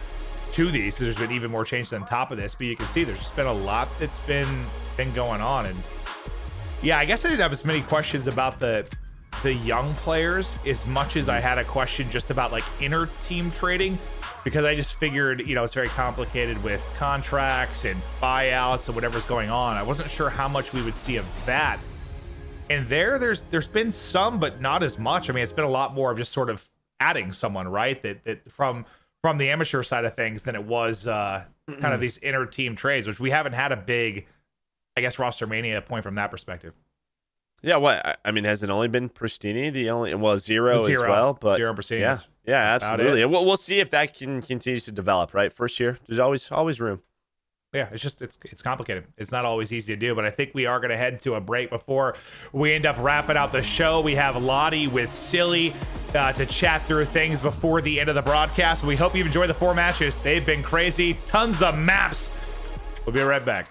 to these. There's been even more changes on top of this, but you can see there's just been a lot that's been going on. And yeah, I guess I didn't have as many questions about the young players as much as I had a question just about like inter team trading, because I just figured it's very complicated with contracts and buyouts and whatever's going on. I wasn't sure how much we would see of that. And there's been some, but not as much. I mean, it's been a lot more of just sort of adding someone, right? That from the amateur side of things than it was kind of these inter team trades, which we haven't had a big, I guess, roster mania point from that perspective. Yeah, what I mean, has it only been Pristini? Zero as well, but Zero and Pristini. Yeah, absolutely. And we'll see if that can continue to develop. Right, first year, there's always room. Yeah, it's complicated. It's not always easy to do, but I think we are going to head to a break before we end up wrapping out the show. We have Lottie with Silly to chat through things before the end of the broadcast. We hope you've enjoyed the 4 matches. They've been crazy. Tons of maps. We'll be right back.